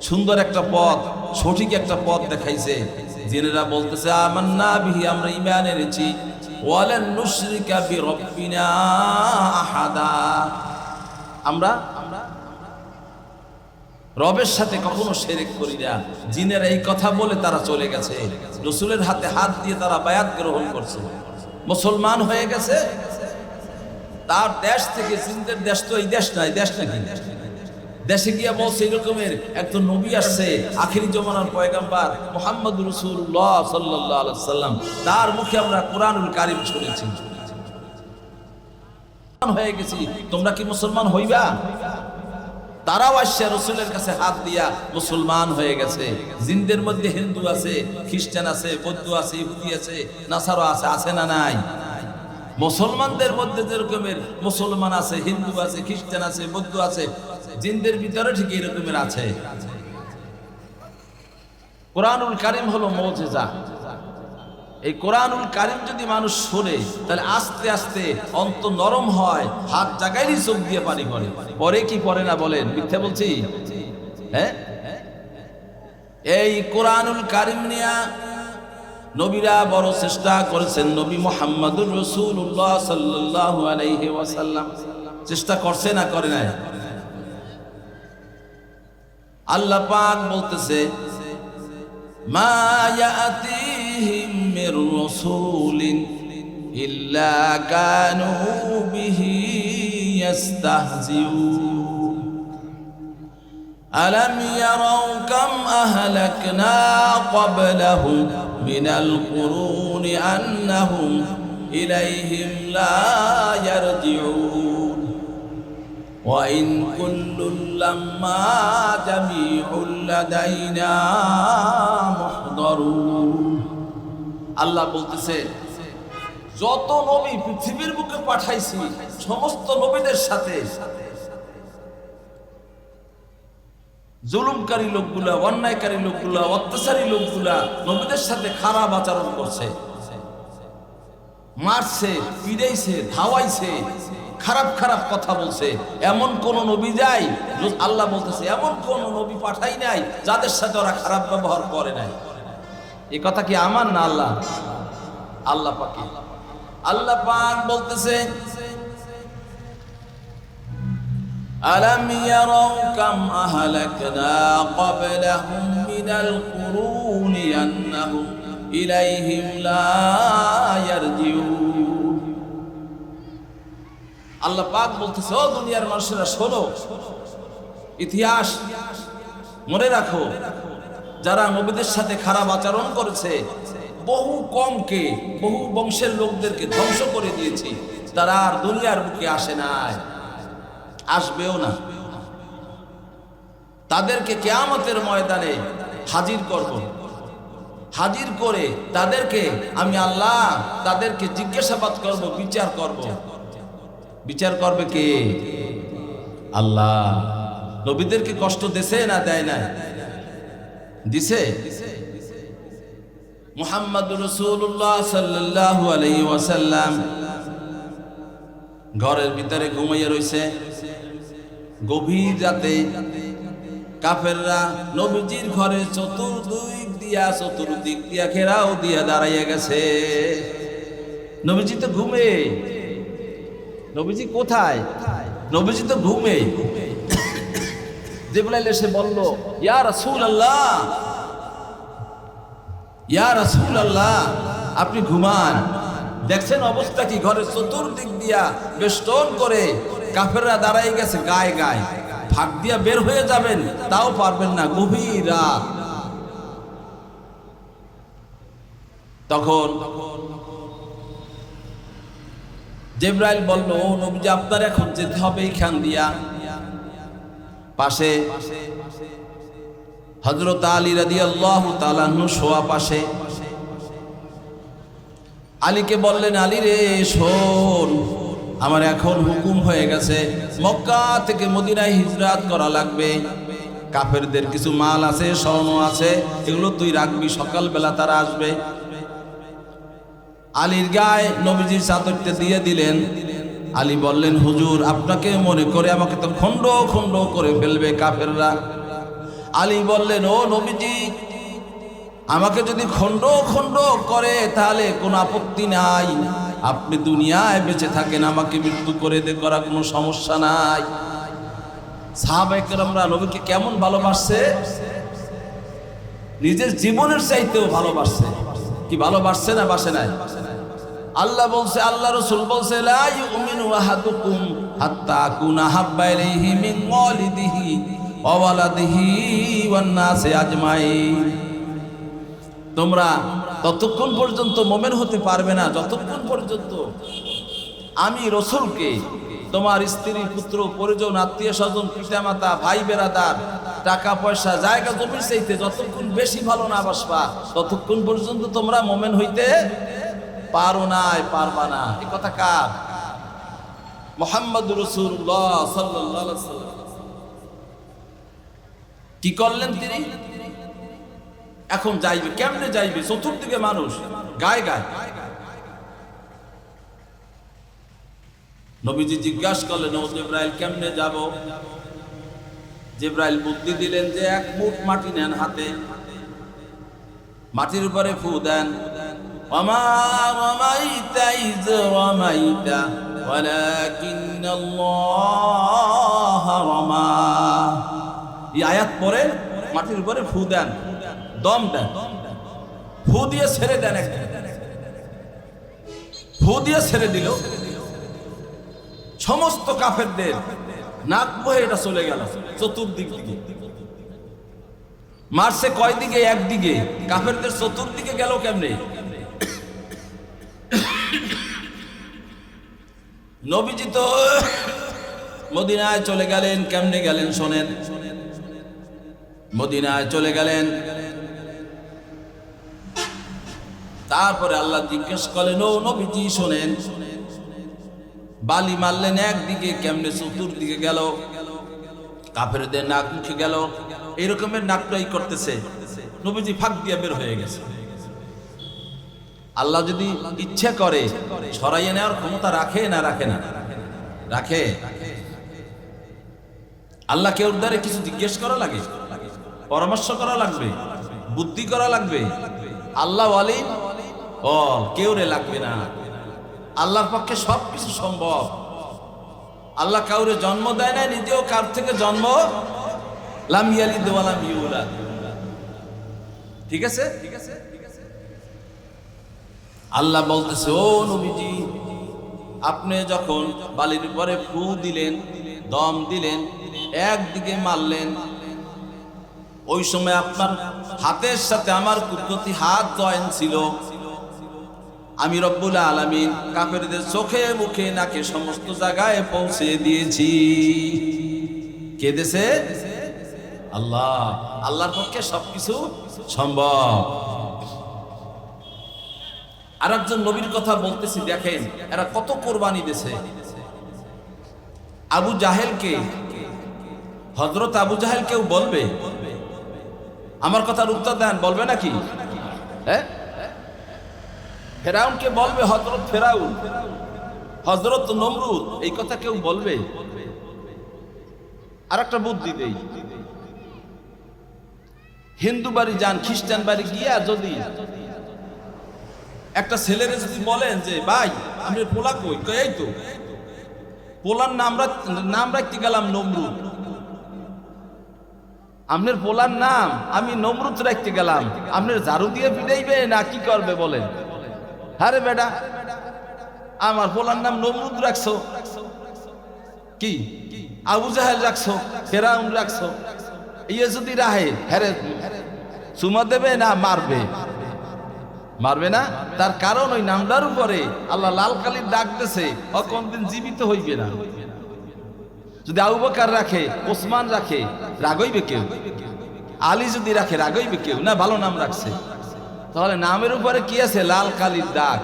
Speaker 1: সুন্দর একটা পথ, সঠিক একটা পথ দেখাইছে। জিনেরা বলতেছে, আমান্না বিহি, আমরা ঈমান এনেছি, ওয়ালান নুশরিকা বিরাব্বিনা আহাদা, আমরা রবের সাথে কখনো শিরক করি না। জিনেরা এই কথা বলে তারা চলে গেছে, রাসূলের হাতে হাত দিয়ে তারা বায়াত গ্রহণ করছে, মুসলমান হয়ে গেছে। তার দেশ থেকে, জিনদের দেশ তো এই দেশ নয়, দেশ নাকি দেশে গিয়া বলছে এরকমের একজন নবী আসছে, আখিরি জমানার পয়গাম্বার মুহাম্মদ রাসূলুল্লাহ সাল্লাল্লাহু আলাইহি সাল্লাম, তার মুখে আমরা কোরআনুল কারীম শুনেছি, হয়ে গেছি, তোমরা কি মুসলমান হইবা? তারাও আসছে রসুলের কাছে হাত দিয়া মুসলমান হয়ে গেছে। জিনদের মধ্যে হিন্দু আছে, খ্রিস্টান আছে, বৌদ্ধ আছে, ইহুদি আছে, নাসারা আছে, আছে না নাই? মুসলমানদের মধ্যে যেরকমের মুসলমান আছে, হিন্দু আছে, খ্রিস্টান আছে, বৌদ্ধ আছে, জিনদের ভিতরে ঠিক এরকমের আছে। কোরআনুল কারীম হলো মুজিজা। এই কোরআনুল কারীম যদি মানুষ শোনে তাহলে আস্তে আস্তে অন্তর নরম হয়, হাত জাগাইরই চোখ দিয়ে পানি পড়ে। পরে কি পড়ে না বলেন? মিথ্যা বলছি? হ্যাঁ, এই কোরআনুল কারীম নিয়ে নবীরা বড় চেষ্টা করেছেন। নবী মুহাম্মদুর রাসূলুল্লাহ সাল্লাল্লাহু আলাইহি ওয়াসাল্লাম চেষ্টা করছে না করে নাই? আল্লাহ পাক বলতেছে, মা ইয়াতিহিম মির রাসূলিন ইল্লা কানু বিহি ইস্তাহজিউন আলাম ইয়ারাউ কাম আহলাকনা ক্বাবলাহুম মিনাল কুরুনি আন্নাহুম ইলাইহিম লা ইয়ারজিউন ওয়া ইন কুল্লুল লাম্মা জামিউল লাদাইনা মুহদারুন। আল্লাহ বলতেছে, যত নবী পৃথিবীর বুকে পাঠাইছি সমস্ত নবীদের সাথে জুলুমকারী লোকগুলা, অন্যায়কারী লোকগুলা, অত্যাচারী লোকগুলা নবীদের সাথে খারাপ আচরণ করছে, মারছে, পিড়াইছে, ধাওয়াইছে, খারাপ খারাপ কথা বলছে। এমন কোন নবী যাই, আল্লাহ বলতেছে এমন কোন নবী পাঠাই নাই যাদের সাথে ওরা খারাপ ব্যবহার করে নাই। এই কথা কি আমার না আল্লাহ? আল্লাহ পাক, আল্লাহ পাক বলতেছে, আলাম ইয়ারাউ কাম আহলাকনা ক্বাবলাহুম মিনাল কুরুনি আন্নাহুম ইলাইহিম লা ইয়ারজিউন। আল্লাহ পাক বলতেছে, ও দুনিয়ার মানুষেরা শোনো, ইতিহাস মনে রাখো, যারা নবীদের সাথে খারাপ আচরণ করেছে, বহু কমকে, বহু বংশের লোকদেরকে ধ্বংস করে দিয়েছি, তারা আর দুনিয়ার বুকে আসে নাই, আসবেও না। তাদেরকে কিয়ামতের ময়দানে হাজির করব, হাজির করে তাদেরকে আমি আল্লাহ তাদেরকে জিজ্ঞাসাবাদ করব, বিচার করব। বিচার করবে কে? আল্লাহ। নবীদেরকে কষ্ট দিছে না দেয় না? দিছে। মুহাম্মদুর রাসূলুল্লাহ সাল্লাল্লাহু আলাইহি ওয়াসাল্লাম ঘরের ভিতরে ঘুমাইয়া রইছে। গভীর রাতে কাফেররা নবীজির ঘরে চতুর্দিক দিয়া ঘেরাও দিয়া দাঁড়াইয়া গেছে। নবীজি তো ঘুমে। নবীজি কোথায়? নবীজি তো ঘুমে। জিবরাইল এসে বলল, ইয়া রাসূলুল্লাহ, ইয়া রাসূলুল্লাহ, আপনি ঘুমান। দেখছেন অবস্থা কি? ঘরের চতুর্দিক দিয়া বেষ্টন করে কাফেররা দাঁড়াই গেছে গায়ে গায়ে। ফাঁক দিয়া বের হয়ে যাবেন তাও পারবেন না, গভীর রাত। তখন জিবরাইল বলল, ও নবীজি, আপনার এখন যেতে হবে এইখান দিয়া। পাশে হযরত আলী রাদিয়াল্লাহু তাআলা আনহু শোয়া পাশে। আলীকে বললেন, আলী রে শোন, আমার এখন হুকুম হয়ে গেছে, মক্কা থেকে মদিনায় হিজরত করা লাগবে। কাফেরদের কিছু মাল আছে, স্বর্ণ আছে, এগুলো তুই রাখবি, সকালবেলা তারা আসবে। আলীর গায়ে নবীজির চাদরটা দিয়ে দিলেন। আলী বললেন, হুজুর, আপনাকে মনে করে আমাকে তো খণ্ড খণ্ড করে ফেলবে কাফেররা। আলী বললেন, ও নবীজি, আমাকে যদি খণ্ড খণ্ড করে তাহলে কোনো আপত্তি নাই, আপনি দুনিয়ায় বেঁচে থাকেন, আমাকে মৃত্যু করে করা কোনো সমস্যা নাই। সাহাবায়ে কেরামরা নবীকে কেমন ভালোবাসছে, নিজের জীবনের চাইতেও ভালোবাসছে। কি ভালোবাসছে না বাসে নাই? আল্লাহ বলছে, আল্লাহ রাসূল বলছে, লা ইউমিনু আহাদুকুম হাত্তা আকুনা হাব্বা ইলাইহি মিন ওয়ালিদিহি ওয়া ওয়ালাদিহি ওয়ান নাসি আজমাইন। তোমরা ততক্ষণ পর্যন্ত মুমিন হতে পারবে না যতক্ষণ পর্যন্ত আমি রাসূলকে তোমার স্ত্রী, পুত্র, পরিজন, আত্মীয় স্বজন, পিতামাতা, ভাই বেরাদার, টাকা পয়সা, জায়গা জমির চাইতে যতক্ষণ বেশি ভালো না বাসবা ততক্ষণ পর্যন্ত তোমরা মুমিন হইতে পারো না, পারবা না। এই কথা কার? মুহাম্মদুর রাসূলুল্লাহ সাল্লাল্লাহু আলাইহি ওয়াসাল্লাম। কি করলেন তিনি? এখন যাইবে, কেমনে যাইবে? চতুর্দিকে মানুষ, গায়ে গায়ে। নবীজি জিজ্ঞাসা করলেন, ও জিবরাইল কেমনে যাব? জিবরাইল বুদ্ধি দিলেন যে এক মুঠ মাটি নেন হাতে, মাটির উপরে ফু দেন। ওয়ামা রামাইতা ইয রামাইতা ওয়ালাকিন্নাল্লাহ রামা। এই আয়াত পরে মাটির উপরে ফু দেন, দম দেন, ফু দিয়ে ছেড়ে দেন। ফু দিয়ে ছেড়ে দিল, সমস্ত কাফেরদের নাক বহে এটা চলে গেল চতুর্দিক দিকে। মারছে কয় দিকে? একদিকে। কাফেরদের চতুর্দিকে গেল কেমনে? নবীজি তো মদিনায় চলে গেলেন। কেমনে গেলেন শোনেন। মদিনায় চলে গেলেন, তারপরে আল্লাহ জিজ্ঞেস করলেন, ও নবীজি শোনেন, বালি মারলেন একদিকে, কেমনে চতুর্দিকে গেল? কাফেরদের নাক মুখে গেল। এইরকমের নাকটাই করতেছে। নবীজি ফাঁক দিয়ে বের হয়ে গেছে। আল্লাহ যদি ইচ্ছা করে সরাইয়ে নেওয়ার ক্ষমতা রাখে না রাখে না? রাখে। আল্লাহকে ওর দ্বারে কিছু জিজ্ঞেস করা লাগে, পরামর্শ করা লাগবে, বুদ্ধি করা লাগবে। আল্লাহ ওয়ালি ও কেউ রে লাগবে না। আল্লাহর পক্ষে সবকিছু সম্ভব। আল্লাহ কাউরে জন্ম দেয় না, নিজেও কার থেকে জন্ম লাম ইয়ালিদ ওয়া লাম ইউলাদ। ঠিক আছে? আল্লাহ বলতেছে, ও নবীজি আপনি যখন বালির উপরে ফু দিলেন, দম দিলেন, একদিকে মারলেন, ওই সময় আপনার হাতের সাথে আমার কুদরতি হাত জয়েন ছিল। আমি রব্বুল আলামিন কাফেরদের চোখে মুখে নাকে সমস্ত জায়গায় পৌঁছে দিয়েছি। কে দেছে? আল্লাহ। আল্লাহর পক্ষে সবকিছু সম্ভব। আর একজন নবীর কথা বলতেছি, দেখেন এরা কত কোরবানি দিয়েছে। আবু জাহেলকে, হযরত আবু জাহেল কেউ বলবে? আমার কথার উত্তর দেন, বলবে নাকি? হ্যাঁ, ফেরাউনকে বলবে হযরত ফেরাউন, হযরত নমরুদ, এই কথা কেউ বলবে? আর একটা বুদ্ধি দেই, হিন্দু বাড়ি যান, খ্রিস্টান বাড়ি গিয়া যদি একটা ছেলের যদি বলেন যে ভাই আমি পোলা কই, এই তো পোলার নাম রাখতে গেলাম নমরুদ, আপনার পোলার নাম আমি নমরুদ রাখতে গেলাম, আপনার ঝাড়ু দিয়ে পিটাইবে না কি করবে বলেন? আরে বেটা, আমার পোলার নাম নমরুদ রাখছো, কি আবু জাহেল রাখছো, ফেরাউন রাখছো, ইয়ে যদি রাহে হ্যারে চুমা দেবে না মারবে? মারবে না। তার কারণ ওই নামটার উপরে আল্লাহ লাল কালির দাগ দিয়েছে, ও কোনদিন জীবিত হইবে না। যদি আবু বকর রাখে, ওসমান রাখে, রাগইবে কেউ? আলী যদি রাখে, রাগইবে কেউ? না, ভালো নাম রাখছে। তাহলে নামের উপরে কি আছে? লাল কালির দাগ।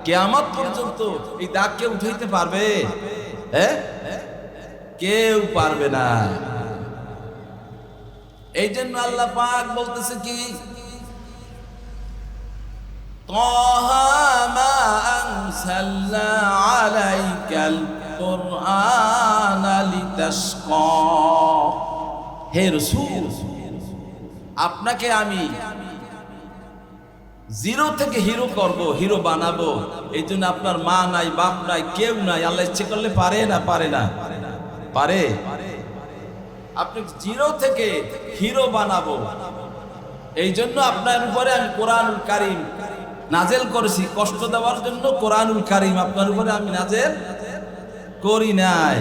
Speaker 1: কিয়ামত পর্যন্ত এই দাগ কে উঠাইতে পারবে? হ্যাঁ, কেউ পারবে না। এই জন্য আল্লাহ পাক বলতেছে কি, তাহা মা আনসালনা আলাইকাল কুরআনা লিতাশকা। হে রাসূল, আপনাকে আমি জিরো থেকে হিরো করব, হিরো বানাবো। এই জন্য আপনার মা নাই, বাপ নাই, কেউ নাই। আল্লাহ ইচ্ছে করলে পারে না? পারে না? পারে। আপনি জিরো থেকে হিরো বানাবো। এই জন্য আপনার উপরে আমি কোরআনুল কারীম নাজেল করেছি, কষ্ট দেওয়ার জন্য কোরআনুল কারীম আপনার উপরে আমি নাজেল করি নাই।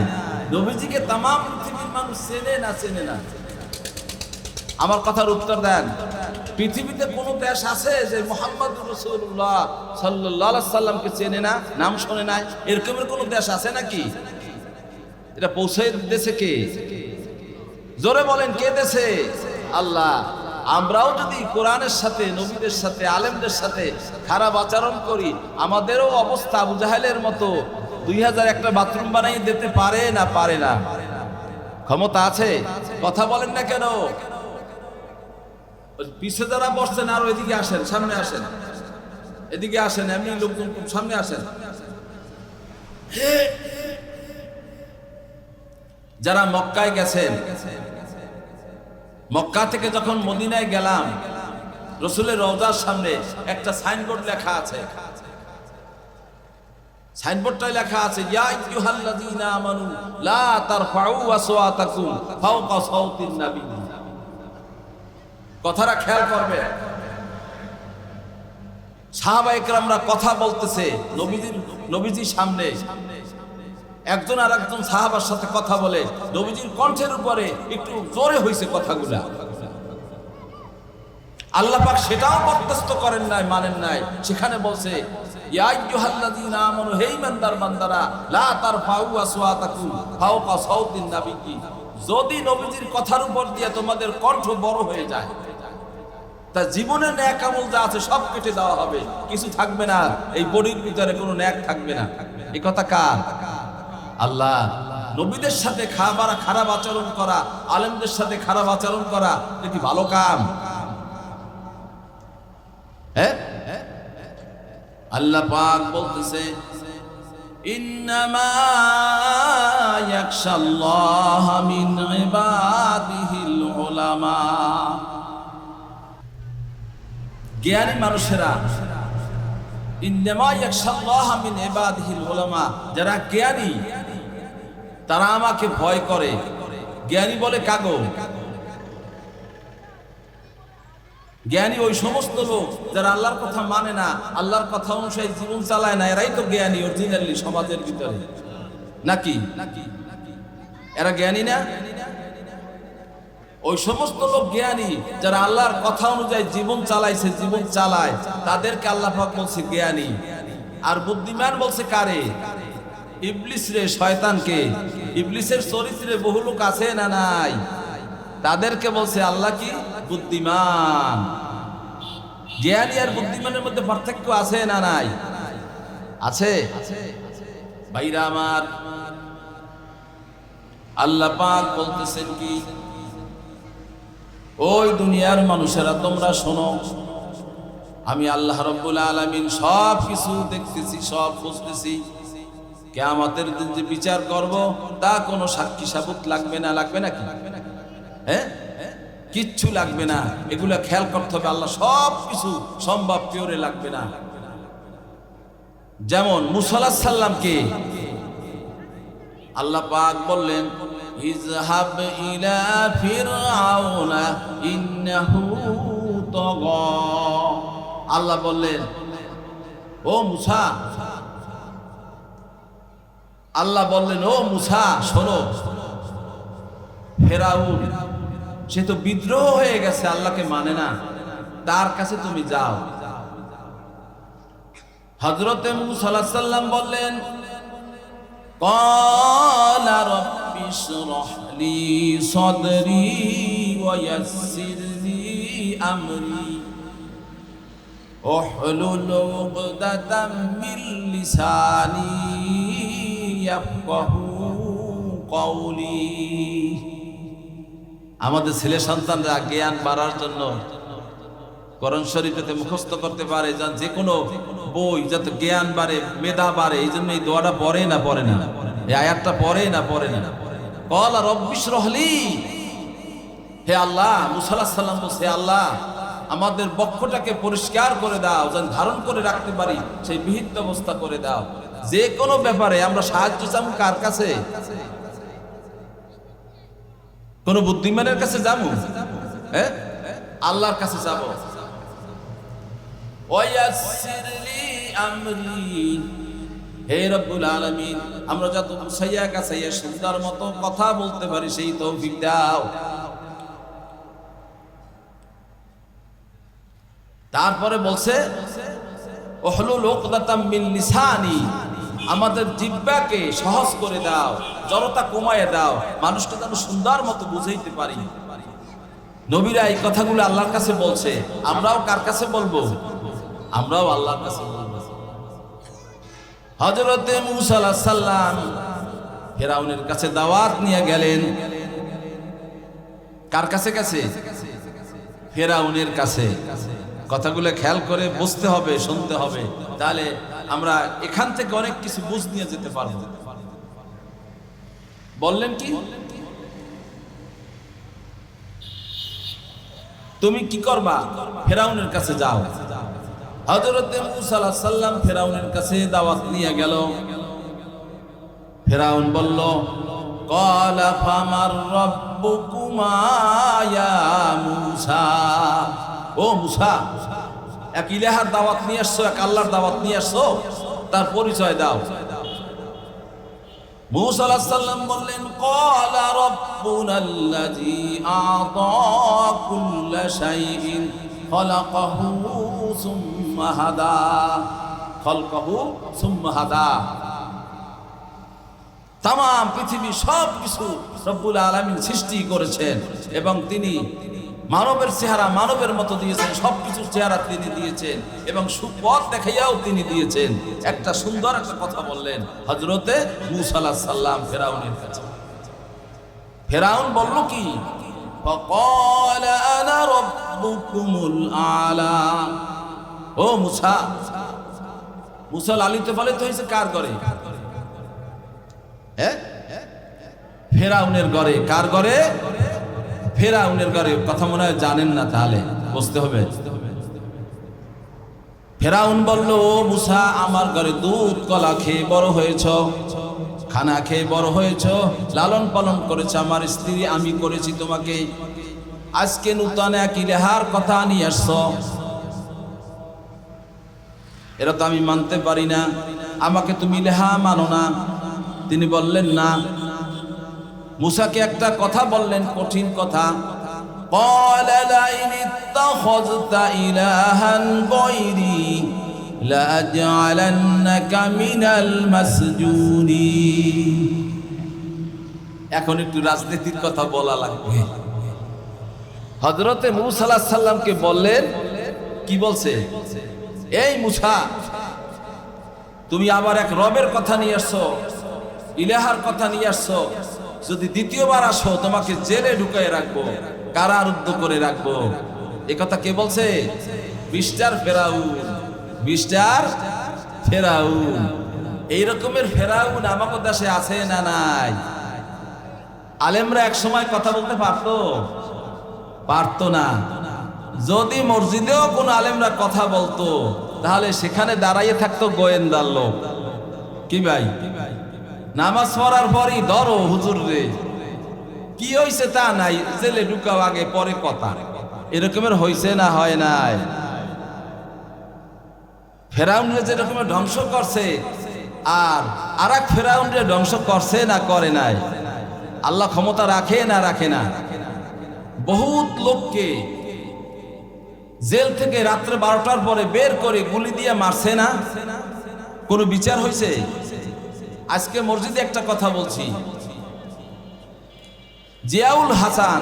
Speaker 1: নবীজিকে তামাম পৃথিবীর মানুষ চেনে না? আমার কথার উত্তর দেন। পৃথিবীতে কোন দেশ আছে যে মুহাম্মদ রাসূলুল্লাহ সাল্লাল্লাহু আলাইহি সাল্লামকে চেনে না, নাম শোনে নাই? এরকমের কোন দেশ আছে নাকি? এটা পৌঁছে দেশে কে? জোরে বলেন, কে দেশে? আল্লাহ। আমরাও যদি কোরআনের সাথে, নবীদের সাথে, আলেমদের সাথে খারাপ আচরণ করি, আমাদেরও অবস্থা আবু জাহেলের মতো 2001টা বাথরুম বানাই দিতে পারে না? ক্ষমতা আছে? কথা বলেন না কেন? পিছে যারা বসছেন আরো এদিকে আসেন, সামনে আসেন, এদিকে আসেন, এমনি লোকজন সামনে আসেন। যারা মক্কায় গেছেন, মক্কা থেকে যখন মদিনায় গেলাম, রসুলের রওজার সামনে একটা সাইনবোর্ড লেখা আছে। সাইনবোর্ডটাই লেখা আছে, ইয়া আইয়ুহাল্লাযীনা আমানু লা তারফাউ আসওয়াতাকুম ফাওকা সাওতিন নবী। কথাটা খেয়াল করবে। সাহাবায়ে কেরামরা কথা বলতেছে নবীজির সামনে, একজন আর একজন সাহাবার সাথে কথা বলে, নবীজির কণ্ঠের উপরে একটু জোরে হয়েছে কথাগুলা। আল্লাহ পাক সেটাও বরদাস্ত করেন নাই, মানেন নাই। সেখানে বলছে, ইয়া আইয়ুহাল্লাযীনা আমানু, হে ঈমানদার বান্দারা, লা তারফাউ আসওয়াতাকুম ফাওকা সাওতিন নবী। যদি নবীজির কথার উপর দিয়ে তোমাদের কণ্ঠ বড় হয়ে যায়, তা জীবনে ন্যাক আমল যা আছে সব কেটে দেওয়া হবে, কিছু থাকবে না, এই বডির ভিতরে কোনো ন্যাক থাকবে না। এই কথা কার? আল্লাহ। নবীদের সাথে খারাপ আচরণ করা, আলেমদের সাথে খারাপ আচরণ করা, এটা কি ভালো কাম? হ্যাঁ, আল্লাহ পাক বলতেছে, ইন্নামা ইয়াখশাল্লাহা মিন ইবাদিহিল উলামা। জ্ঞানী মানুষেরা, ইন্নামা ইয়াখশাল্লাহা মিন ইবাদিহিল উলামা, যারা জ্ঞানী তারা আমাকে ভয় করে। জ্ঞানী বলে কাগো? জ্ঞানী ওই সমস্ত লোক যারা আল্লাহর কথা মানে না, আল্লাহর কথা অনুযায়ী জীবন চালায় না, এরাই তো জ্ঞানী অরিজিনালি সমাজের ভিতরে, নাকি? এরা জ্ঞানী না? ওই সমস্ত লোক জ্ঞানী যারা আল্লাহর কথা অনুযায়ী জীবন চালাইছে, জীবন চালায়, তাদেরকে আল্লাহ পাক বলছে জ্ঞানী। আর বুদ্ধিমান বলছে কারে? ইবলিস রে, শয়তানকে। ইবলিসের চরিত্রে বহু লোক আছে না নাই? তাদেরকে বলছে আল্লাহ কি? বুদ্ধিমান। জ্ঞানী আর বুদ্ধিমানের মধ্যে পার্থক্য আছে না নাই? আছে। ভাইরা আমার, আল্লাহ পাক বলতেছেন কি, ওই দুনিয়ার মানুষেরা তোমরা শোনো, আমি আল্লাহ রাব্বুল আলামিন সব কিছু দেখতেছি, সব বুঝতেছি। কিয়ামতের দিন যে বিচার করব, তা কোনো সাক্ষী সাবুত লাগবে না। লাগবে নাকি? হ্যাঁ, কিচ্ছু লাগবে না। এগুলা খেয়াল করতে হবে, আল্লাহ সব কিছু সম্ভব পিওরে লাগবে না। যেমন মুসা আলাইহিস সালামকে আল্লাহ পাক বললেন, ইযহাব ইলা ফিরআউনা ইন্নাহু তাগা। আল্লাহ বললেন, ও মুসা, আল্লাহ বললেন, ও মুসা শোনো, ফেরাউন সে তো বিদ্রোহ হয়ে গেছে, আল্লাহকে মানে না, তার কাছে তুমি যাও। হযরতে মুসা আলাইহিস সালাম বললেন, ক্বালা রাব্বি ইশরাহ লি সাদরি ওয়া ইয়াসসির লি আমরি ওয়াহলুল উকদাতাম মিন লিসানি ইয়াফকাহু কওলি। আমাদের ছেলে সন্তানরা জ্ঞান বাড়ার জন্য কোরআন শরীফে মুখস্থ করতে পারে, যে কোনো বই, যাতে জ্ঞান বাড়ে, মেধা বাড়ে, এই জন্য এই দোয়াটা পড়ে না? এই আয়াতটা পড়ে না? ক্বালা রাব্বি ইশরাহ লি। হে আল্লাহ, মুসা আলাইহিস সালাম বলছে, আল্লাহ আমাদের বক্ষটাকে পরিষ্কার করে দাও, যেন ধারণ করে রাখতে পারি, সেই বিহিত ব্যবস্থা করে দাও। যে কোনো ব্যাপারে আমরা সাহায্য চাই কার কাছে? কোন বুদ্ধিমানের কাছে যাবো? হ্যাঁ, আল্লাহর কাছে যাবো। ওয়ায়াসসির লি আমরি, হে রব্বুল আলামিন, আমরা যত মুসাইয়া কাছাইয়া সুন্দর মতো কথা বলতে পারি সেই তৌফিক দাও। তারপরে বলছে ওহলুল উকদাতাম মিন লিসানি, আমাদের জিহ্বাকে সহজ করে দাও, জড়তা কমায় দাও, মানুষকে যেন সুন্দর মতো বুঝাইতে পারি। নবীরা এই কথাগুলো আল্লাহর কাছে বলছে, আমরাও কার কাছে বলবো? আমরাও আল্লাহর কাছে বলবো। হযরতে মূসা আলাইহিস সালাম ফেরাউনের কাছে দাওয়াত নিয়ে গেলেন। কার কাছে কাছে? ফেরাউনের কাছে। কথাগুলো খেয়াল করে বুঝতে হবে, শুনতে হবে, তাহলে আমরা এখান থেকে অনেক কিছু বুঝ নিয়ে যেতে পারবো। বললেন কি, তুমি কি করবা? ফেরাউনের কাছে যাও। হযরতে মূসা আলাইহিস সালাম ফেরাউনের কাছে দাওয়াত নিয়ে গেল। ফেরাউন বলল, ক্বালা ফামার রাব্বুকুমা ইয়া মূসা, ও মূসা, এক ইলাহার দাওয়াত নিয়ে আসছো, এক আল্লাহর দাওয়াত নিয়ে আসছো, তার পরিচয় দাও। মূসা আলাইহিস সালাম বললেন, ক্বালা রাব্বুনাল্লাযী আ'তা কুল্লা শাইইন খালাকাহু সুম্মা হাদা, খালকাহু সুম্মা হাদা। তামাম পৃথিবী সব কিছু রব্বুল আলামিন সৃষ্টি করেছেন এবং তিনি মানবের চেহারা মানবের মতো দিয়েছেন, সবকিছুর চেহারা তিনি দিয়েছেন এবং সুপথ দেখাইয়াও তিনি দিয়েছেন। একটা সুন্দর একটা কথা বললেন হযরতে মূসা আলাইহিস সালাম ফেরাউনের কাছে। ফেরাউন বলল কি? ফাকালা আনা রাব্বুকুমুল আলা। ও মূসা, মূসা লালিত পালিত হয়েছে কার ঘরে? ফেরাউনের ঘরে। কার ঘরে? ফেরাউনের ঘরে। কথা মনে হয় জানেন না, তাহলে বুঝতে হবে। ফেরাউন বলল, ও মূসা, আমার ঘরে দুধ কলা খেয়ে বড় হয়েছ, খানা খেয়ে বড় হয়েছ, লালন পালন করেছে আমার স্ত্রী, আমি করেছি তোমাকে, আজকে নূতন এক ইলাহার কথা নিয়ে আসছ, এটা তো আমি মানতে পারি না, আমাকে তুমি ইলাহা মানো না। তিনি বললেন না। মূসাকে একটা কথা বললেন, কঠিন কথা। ক্বালা লাইন ইত্তাখাযতা ইলাহান গায়রি লাআজআলান্নাকা মিনাল মাসজুনিন। এখন একটু রাজনীতির কথা বলা লাগবে। হযরতে মূসা আলাইহিস সালামকে বললেন, কি বলছে? এই মূসা, তুমি আবার এক রবের কথা নিয়ে আসছো, ইলাহার কথা নিয়ে আসছো, যদি দ্বিতীয়বার আসো তোমাকে জেলে ঢুকায় রাখবো, কারারুদ্ধ করে রাখবো। এ কথা কে বলছে? মিস্টার ফেরাউন। মিস্টার ফেরাউন। এই রকমের ফেরাউন আমাদের দেশে আছে না নাই? আলেমরা এক সময় কথা বলতে পারতো? পারতো না। যদি মসজিদেও কোন আলেমরা কথা বলতো, তাহলে সেখানে দাঁড়াইয়ে থাকতো গোয়েন্দার লোক। কি ভাই, নামাজ পড়ার পরই ধরো হুজুর রে, কি হইছে তা নাই, জেলে ঢুকাও, আগে পরে কথা। এরকমের হইছে না হয় নাই? ফেরাউনরে যে রকমের ধ্বংস করছে, আর এক ফেরাউনরে ধ্বংস করছে না করে নাই? আল্লাহ ক্ষমতা রাখে না রাখে না? বহুত লোককে জেল থেকে রাত্রে 12টার পরে বের করে গুলি দিয়ে মারছে না? কোনো বিচার হয়েছে? আজকে মসজিদে একটা কথা বলছি, জিয়াউল হাসান,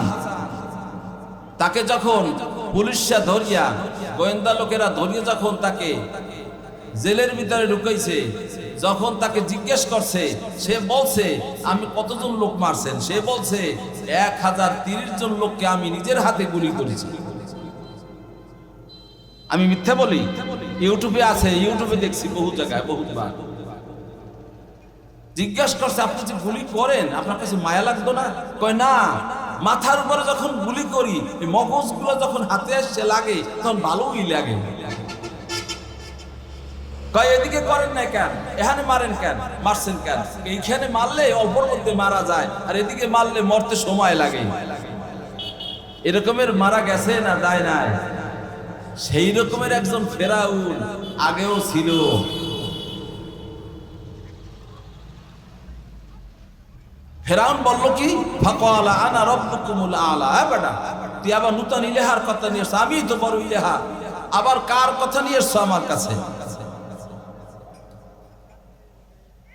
Speaker 1: তাকে যখন পুলিশরা ধরিয়া, গোয়েন্দা লোকেরা ধরিয়া যখন তাকে জেলের ভিতরে ঢুকাইছে, যখন তাকে জিজ্ঞেস করছে, সে বলছে আমি কতজন লোক মারছেন? সে বলছে 1030 জন লোককে আমি নিজের হাতে গুলি করেছি। আমি মিথ্যা বলি? ইউটিউবে আছে, ইউটিউবে দেখছি বহু জায়গায়, বহুবার। জিজ্ঞাসা করছে, আপনি যে গুলি করেন আপনার কাছে মায়া লাগতো না? কয় না, মাথার উপরে যখন গুলি করি, মগজগুলো যখন হাতে আসছে লাগে, তখন ভালোই লাগে। কয় এদিকে করেন না কেন, এখানে মারেন কেন, মারছেন কেন? এইখানে মারলে অল্পর মধ্যে মারা যায়, আর এদিকে মারলে মরতে সময় লাগে। এরকমের মারা গেছে না যায় নাই? সেই রকমের একজন ফেরাউন আগেও ছিল। ফেরাউন বলল কি, ফাকালা আনা রাব্বুকুমুল আলা। বেটা, তুই আবার নূতন ইলাহার কথা নিয়ে এসছ, আমিই তো বড় ইলাহা, আবার কার কথা নিয়ে এসছ আমার কাছে?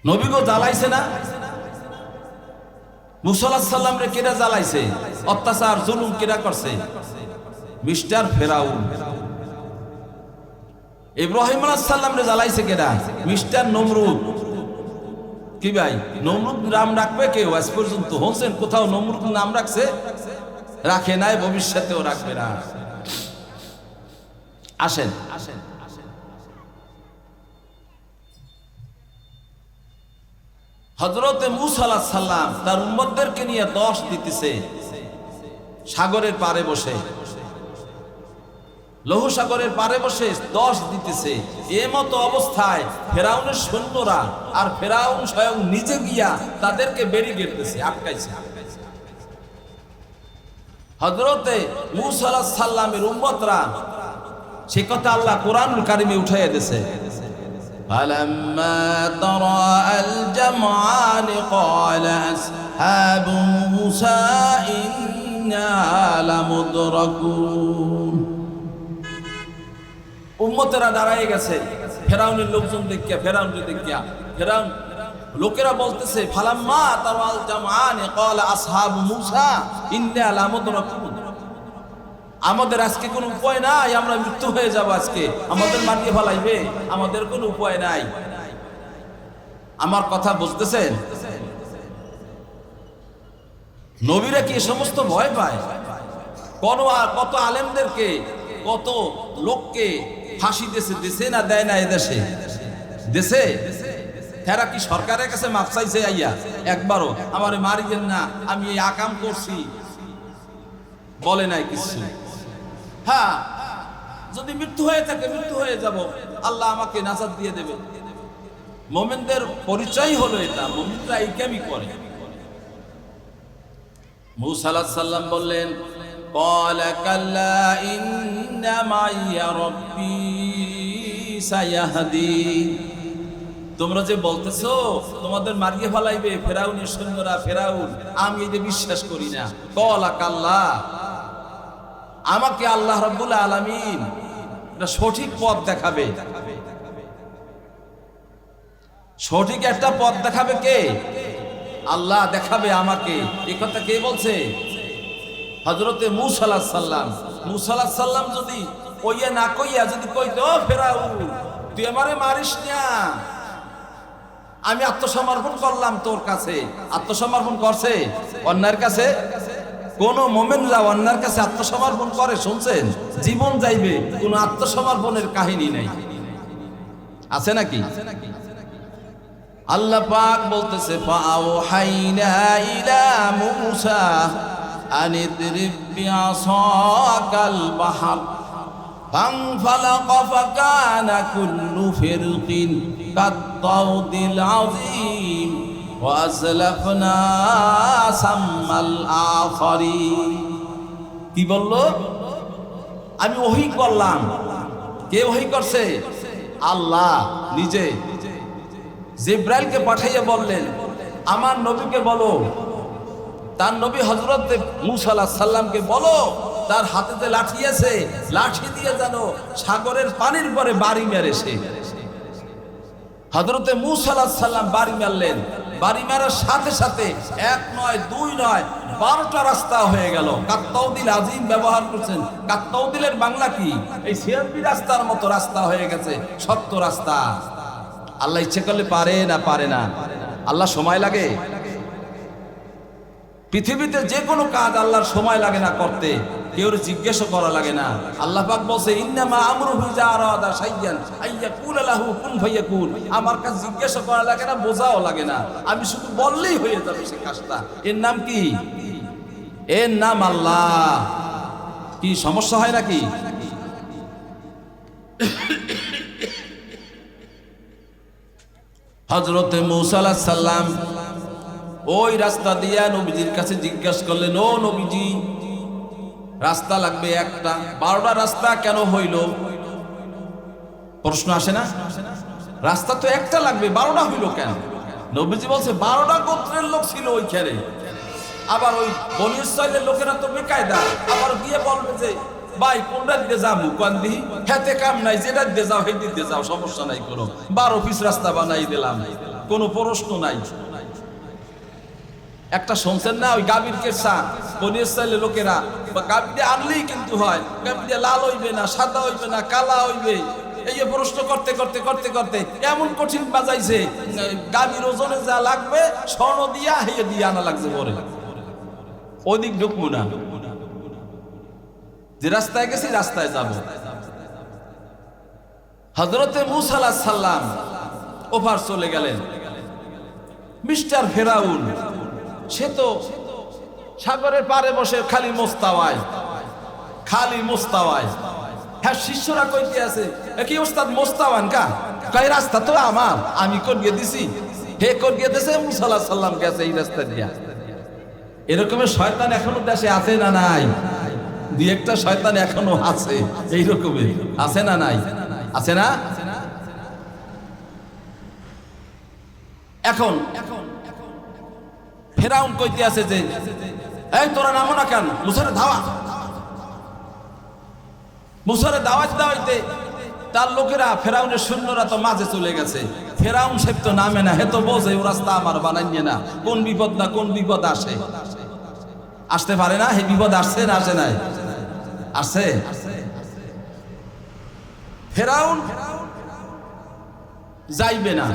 Speaker 1: নবীগো জ্বালাইছে না? মুসা আলাইহিস সালাম রে কেডা জ্বালাইছে? অত্যাচার জুলুম কেডা করছে? মিস্টার ফেরাউন। ইব্রাহিম আলাইহিস সালাম রে জ্বালাইছে কেডা? মিস্টার নমরুদ। কি ভাই, নমরুদ নাম রাখবে কেউ আজ পর্যন্ত? হোসেন কোথাও নমরুদ নাম রাখছে? রাখে নাই, ভবিষ্যতেও রাখবে না। আসেন, হযরতে মূসা আলাইহিস সালাম তার উম্মতদেরকে নিয়ে দোষ দিতেছে সাগরের পারে বসে, লৌহ সাগরের পারে বসে দোষ দিতেছে। এমতো অবস্থায় ফেরাউনের সৈন্যরা আর ফেরাউন স্বয়ং নিজে গিয়া তাদেরকে ব্যারিকেড দিতেছে, আটকাইছে। হযরতে মূসা আলাইহিস সালামের উম্মতরা সে কথা আল্লাহ কোরআনুল কারিমে উঠাইয়া দিয়েছে। فَلَمَّا تَرَاءَى الْجَمْعَانِ قَالَ أَصْحَابُ مُوسَى إِنَّا لَمُدْرَكُونَ। উম্মতেরা দাঁড়ায় গেছে ফেরাউনের লোকজন দেখিয়া, ফেরাউনকে দেখিয়া। ফেরাউন লোকেরা বলতেছে, ফালাম্মা তারাল জামআনি ক্বালা আসহাবু মূসা ইন্না লামুদরাকুন। আমাদের আজকে কোনো উপায় নাই, আমরা মৃত্যু হয়ে যাব আজকে, আমাদের মারিয়ে ফেলাইবে, আমাদের কোনো উপায় নাই। আমার কথা বুঝতেছেন? নবীরা কি সমস্ত ভয় পায়? কত আলেমদেরকে, কত লোককে ফাঁসি দেশে না দেয় না? এদেশে দেশে হেরা কি সরকারের কাছে মাপ চাইছে? আইয়া একবারও আমারে মারিয়েন না, আমি এই আকাম করছি বলে নাই কিছু। হ্যাঁ, যদি মৃত্যু হয়ে থাকে মৃত্যু হয়ে যাব, আল্লাহ আমাকে নাজাত দিয়ে দেবে। মুমিনদের পরিচয় হলো এটা, মুমিনরা এই কামই করে। মূসা আলাইহিস সালাম বললেন, ক্বালা কাল্লা ইন্না মাইয়া রাব্বী সায়াহদিন। তোমরা যে বলতেছো তোমাদের মারিয়ে ফেলাইবে ফেরাউনের সৈন্যরা, ফেরাউন, আমি এই যে বিশ্বাস করি না। ক্বালা কাল্লা, আমাকে আল্লাহ রাব্বুল আলামিন একটা সঠিক পথ দেখাবে। সঠিক একটা পথ দেখাবে কে? আল্লাহ দেখাবে আমাকে। এই কথা কে বলছে? হযরতে মূসা আলাইহিস সালাম। মূসা আলাইহিস সালাম যদি কইয়া না কইয়া যদি কইতো, ও ফেরাউন তুই আমারে মারিস না, আমি আত্মসমর্পণ করলাম তোর কাছে। আত্মসমর্পণ করছে অন্যায়ের কাছে? কোন মুমিনরা অন্যায়ের কাছে আত্মসমর্পণ করে শুনছেন? জীবন যাইবে, কোন আত্মসমর্পণের কাহিনী নাই, আছে নাকি? আল্লাহ পাক বলতেছে, ফাআওহাইনা ইলা মূসা আনিদরিব বিআসাকাল বাহর ফানফালাকা ফাকানা কুল্লু ফিরকিন কাত-তাউদিল আযীম ওয়া আযলাফনা সাম্মাল আখারিন। কি বললো? আমি ওহী করলাম। কে ওহী করছে? আল্লাহ নিজে জিবরাইলকে পাঠাইয়া বললেন, আমার নবীকে বলো, তার নবী হযরত মূসা আলাইহিস সালামকে বলো, তার হাতে যে লাঠি আছে, লাঠি দিয়ে যেন সাগরের পানির পরে বাড়ি মেরে সে। হযরতে মূসা আলাইহিস সালাম বাড়ি মারলেন। বাড়ি মারার সাথে সাথে এক নয়, দুই নয়, 12টা রাস্তা হয়ে গেল। কাত-তাউদিল আযীম ব্যবহার করছেন। কাত-তাউদিলের বাংলা কি? এই সিআরপি রাস্তার মতো রাস্তা হয়ে গেছে, শক্ত রাস্তা। আল্লাহ ইচ্ছে করলে পারে না? পারে না? আল্লাহ সময় লাগে? পৃথিবীতে যে কোনো কাজ আল্লাহর সময় লাগে না করতে, কেউ জিজ্ঞাসা করা লাগে না। আল্লাহ পাক বলছে, ইন্নামা আমরুহু ইযা আরাদা শাইয়ান আইয়াকুলা লাহু কুন ফায়াকুন। আমার কাছে জিজ্ঞাসা করা লাগে না, বোঝাও লাগে না, আমি শুধু বললেই হয়ে যাবে সেই কাজটা। এর নাম কি? এর নাম আল্লাহ। কি সমস্যা হয় নাকি? হযরতে মূসা আলাইহিস সালাম ওই রাস্তা দিয়া নবীজির কাছে জিজ্ঞাসা করলেন, ও নবীজি, রাস্তা লাগবে একটা, 12টা রাস্তা কেন হইল? প্রশ্ন আসে না? রাস্তা তো একটা লাগবে, 12টা হইল কেন? নবীজি বলছে 12টা গোত্রের লোক ছিল ওইখানে। আবার ওই বনি ইসরাইলের লোকেরা তো বেকায়দা, আবার গিয়ে বলবে যে ভাই কোনটা দিতে যাবো, কোন দিহি হেতে কাম নাই, যেটা দিতে যাও সেই দিতে যাও, সমস্যা নাই কোনো, 12 পিস রাস্তা বানাই দিলাম, কোনো প্রশ্ন নাই। একটা শুনছেন না ওই গাভীর কেসা, বনি ইসরাইলের লোকেরা গাভী আনলেই কিন্তু হয়, গাভী লাল হইবে না, সাদা হইবে না, কালা হইবে, এই প্রশ্ন করতে করতে করতে করতে এমন কঠিন বাজাইছে, গাভীর ওজনে যা লাগবে স্বর্ণ দিয়া হেয়ে দিয়ে আনা লাগছে পরে। ওদিক ঢুকবো না, যে রাস্তায় গেছি রাস্তায় যাব। হযরতে মূসা আলাইহিস সালাম ওপার চলে গেলেন। মিস্টার ফেরাউন সে তো সাগরের পারে বসে খালি মোস্তাওয়ায়, খালি মোস্তাওয়ায়। হ্যাঁ, শিষ্যরা কইতে আছে কি ওস্তাদ মোস্তাওয়ান কা, কয় রাস্তা তো আমার, আমি করিয়ে দিছি, হে করিয়ে দিয়েছে, মূসা আলাইহিস সালাম গেছে এই রাস্তা দিয়া। এরকমের শয়তান এখনো দেশে আছে না নাই? দুই একটা শয়তান এখনো আছে এইরকমের, আছে না নাই? আছে না? এখন ফেরাউন কইতে আছে যে এই তোরা নামো না কেন, মুসারে ধাওয়া। মুসারে দাওয়াত দাওয়াইতে তার লোকেরা, ফেরাউনের সৈন্যরা তো মাঝে চলে গেছে। ফেরাউন সাহেব তো নামে না, হে তো বোঝে ও রাস্তা আমার বানাইয়ে না, কোন বিপদ না কোন বিপদ আসে, আসতে পারে না। হে বিপদ আসছে না আসে নাই? আসে। ফেরাউন যাইবে না।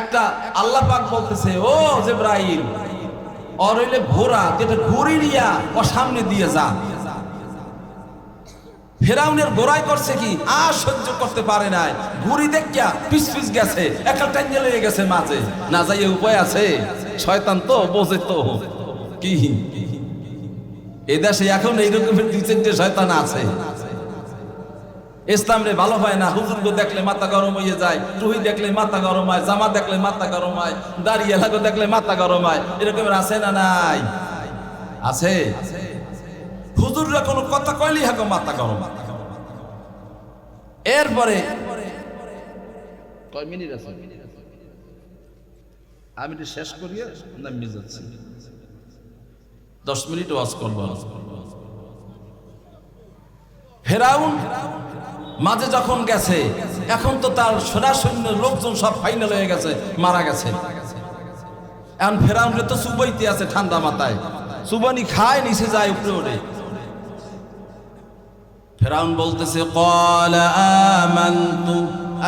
Speaker 1: একটা আল্লাহ পাক বলতেছে ও জিবরাইল, ওর হইলে ঘোড়া, যেটা ঘুরি নিয়া ও সামনে দিয়ে যা। ফেরাউনের গোড়ায় করছে কি, আর সহ্য করতে পারে নাই, ঘুরি দেখিয়া পিস পিস গেছে, একটা টাইনে লেগে গেছে মাঝে, না যাইয়ে উপায় আছে। শয়তান তো বোঝে তো কি, এই দেশে এখন এইরকমের 2-4টে শয়তান আছে। ইসলাম রে ভালো হয় না, হুজুরকে দেখলে মাথা গরম হয়ে যায়, টুহি দেখলে মাথা গরম হয়, জামা দেখলে মাথা গরম হয়, দাড়ি এলাকা দেখলে মাথা গরম হয়, এরকমের আছে না নাই? আছে। হুজুররা কোনো কথা কইলেই হাগো মাথা গরম। এরপরে কয় মিনিট আছে, আমি শেষ করিয়ে নামিয়ে যাচ্ছি, 10 মিনিট ওয়াজ করবো। ফেরাউন মাঝে যখন গেছে, এখন তো তার সৈন্য লোকজন সব ফাইনাল হয়ে গেছে, মারা গেছে। এখন ফেরাউনরে তো চুবাইতে আছে ঠান্ডা মাথায়, চুবানি খায়, নিচে যায়, উপরে ওঠে। ফেরাউন বলতেছে ক্বালা আমানতু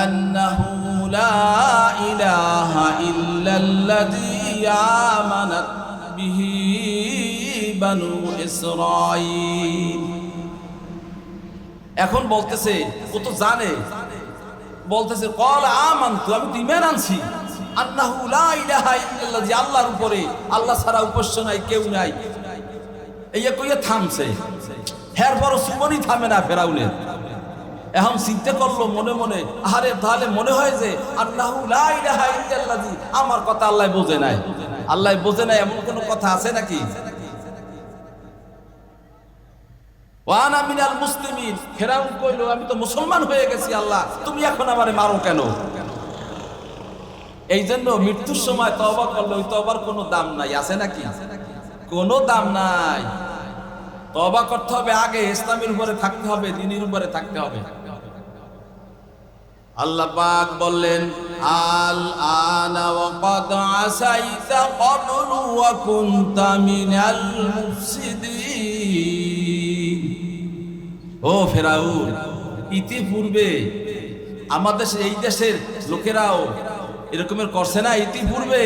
Speaker 1: আন্নাহু লা ইলাহা ইল্লাল্লাযী আমানাত বিহি বানু ইসরাঈল। এখন বলতেছে, ও তো জানে, বলতেছে ক্বালা আমানতু, আমি তো ঈমান আনছি, আন্নাহু লা ইলাহা ইল্লাল্লাহ, যে আল্লাহর উপরে, আল্লাহ ছাড়া উপাস্য নাই, কেউ নাই। এই কইয়া থামছে। এরপর সুমনি থামে না ফেরাউনের। এখন চিন্তা করলো মনে মনে, আরে তাহলে মনে হয় যে আল্লাহু লা ইলাহা ইল্লাল্লাহ, আমার কথা আল্লাহ বোঝে নাই, আল্লাহ বোঝে নাই, এমন কোনো কথা আছে নাকি? ওয়ানা মিনাল মুসলিমিন, ফেরাউন কইলো আমি তো মুসলমান হয়ে গেছি, আল্লাহ তুমি এখন আমারে মারো কেন? এই জন্য মৃত্যুর সময় তওবা করলে ওই তওবার কোনো দাম নাই, আছে নাকি? কোনো দাম নাই। তওবা করতে হবে, আগে ইসলামের উপরে থাকতে হবে, দ্বীনের উপরে থাকতে হবে। আল্লাহ পাক বললেন আল আনা ওয়া ক্বাদ আসাইতা ক্বাবলু ওয়া কুনতা মিনাল মুফসিদিন। ও ফেরাউন, ইতিপূর্বে আমাদের এই দেশের লোকেরাও এরকমের করছে না? ইতিপূর্বে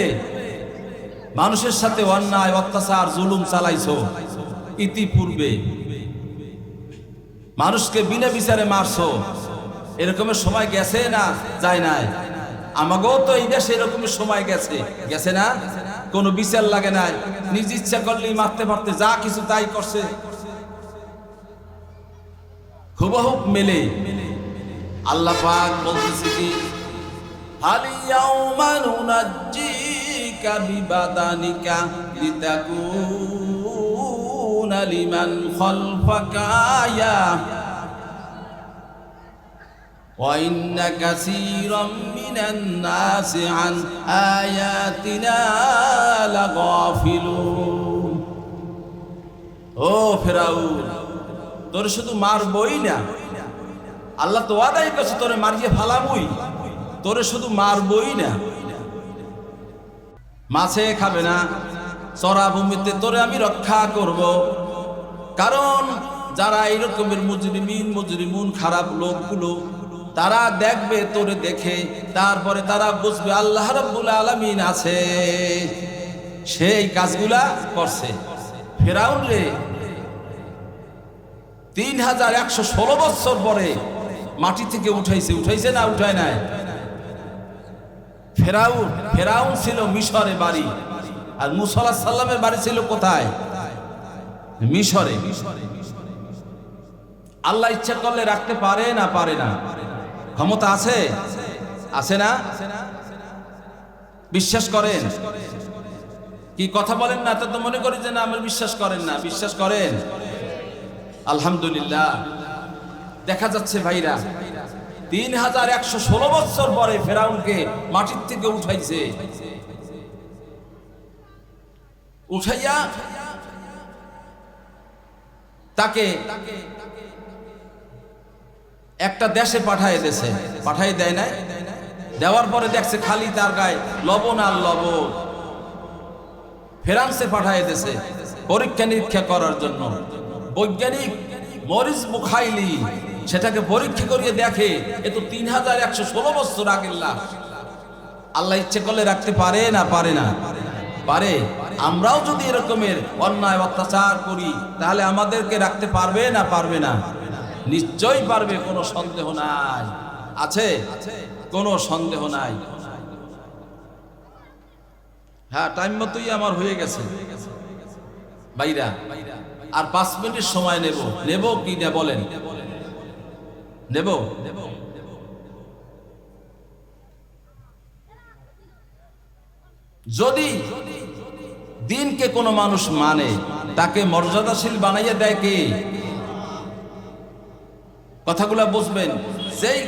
Speaker 1: মানুষের সাথে অন্যায় অত্যাচার জুলুম চালাইছো, ইতিপূর্বে মানুষকে বিনা বিচারে মারছো, এরকমের সময় গেছে না যায় নাই? আমাকেও তো এই দেশে এরকমের সময় গেছে, গেছে না? কোনো বিচার লাগে নাই, নিজ ইচ্ছা করলেই মারতে মারতে যা কিছু তাই করছে, হুবহু মেলে। আল্লাহ পাক বলতেছে কি হাল ইয়াউমা নুনাজ্জিকা বিবাদানিকা লিতাকুনা লিমান খালফাকা আয়া। وَإِنَّ كَثِيرًا مِنَ النَّاسِ عَنْ آيَاتِنَا لَغَافِلُونَ। ও ফেরাউন, তোর শুধু মারবই না, আল্লাহ তো ওয়াদাই করছে তোরে মারিয়ে ফালাবই, তোরে শুধু মারবই না, মাছে খাবে না, চরা ভূমিতে তোরে আমি রক্ষা করব। কারণ যারা এইরকমের মুজরিমুন খারাপ লোকগুলো, তারা দেখবে তোরে দেখে, তারপরে তারা বুঝবে আল্লাহ রাব্বুল আলামিন আছে, সেই কাজগুলা করছে। ফেরাউন রে 3116 বছর পরে মাটি থেকে উঠাইছে না উঠায় নাই? ফেরাউন ছিল মিশরে বাড়ি, আর মুসা আলাইহিস সালামের বাড়ি ছিল কোথায়? মিশরে। আল্লাহ ইচ্ছা করলে রাখতে পারে না? পারে না? ক্ষমতা আছে? আছে না? বিশ্বাস করেন কি? কথা বলেন না তো মনে করি যে না আমরা বিশ্বাস করেন না। বিশ্বাস করেন? আলহামদুলিল্লাহ। দেখা যাচ্ছে ভাইরা 3116 বছর পরে ফেরাউনকে মাটির থেকে উঠাইছে, উঠাইয়া তাকে একটা দেশে পাঠায় দিয়েছে। পাঠাই দেয় না? দেওয়ার পরে দেখছে খালি তার গায়ে লবণ আর লবণ। ফ্রান্সে পাঠায় দিয়েছে পরীক্ষা নিরীক্ষা করার জন্য। বৈজ্ঞানিক মরিস বুখাইলি সেটাকে পরীক্ষা করিয়ে দেখে এ তো 3116 বছর আগের লাশ। আল্লাহ ইচ্ছে করলে রাখতে পারে না? পারে না? পারে। আমরাও যদি এরকমের অন্যায় অত্যাচার করি তাহলে আমাদেরকে রাখতে পারবে না? পারবে না? নিশ্চয়ই পারবে, কোনো সন্দেহ নাই। আছে? কোনো সন্দেহ নাই। হ্যাঁ, টাইম মতোই আমার হয়ে গেছে ভাইরা। আর 5 মিনিট সময় নেব কি না বলেন? নেব? যদি দিনকে কোনো মানুষ মানে তাকে মর্যাদাশীল বানাইয়া দেয় কে? কথাগুলা বুঝবেন। সেই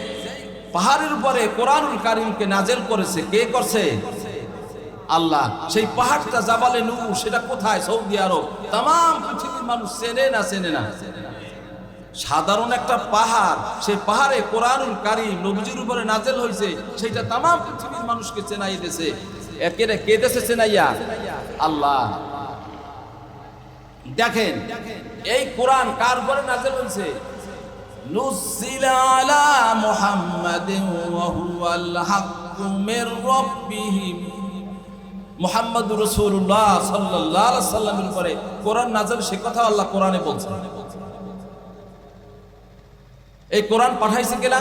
Speaker 1: পাহাড়ের উপরে কোরআনুল কারীমকে নাজেল করেছে কে? করছে আল্লাহ। সেই পাহাড়টা জাবালে নূর, সেটা কোথায়? সৌদি আরব। তাম পৃথিবীর মানুষ চেনে না? চেনে না? সাধারণ একটা পাহাড়, সেই পাহাড়ে কোরআনুল কারীম নবীজির উপরে নাজেল হয়েছে, সেটা তাম পৃথিবীর মানুষকে চেনাই দিয়েছে। একেরে কে দেশে চেনাইয়া? আল্লাহ। দেখেন এই কোরআন কার উপরে নাজেল হয়েছে? নুজ্জিলা আলা মুহাম্মাদিন ওয়া হুয়াল হাক্কু মির রাব্বিহিম। মুহাম্মদুর রাসূলুল্লাহ সাল্লাল্লাহু আলাইহি সাল্লামের উপরে কোরআন নাযিল, সে কথা আল্লাহ কোরআনে বলছেন। এই কোরআন পাঠাইছে কেনা?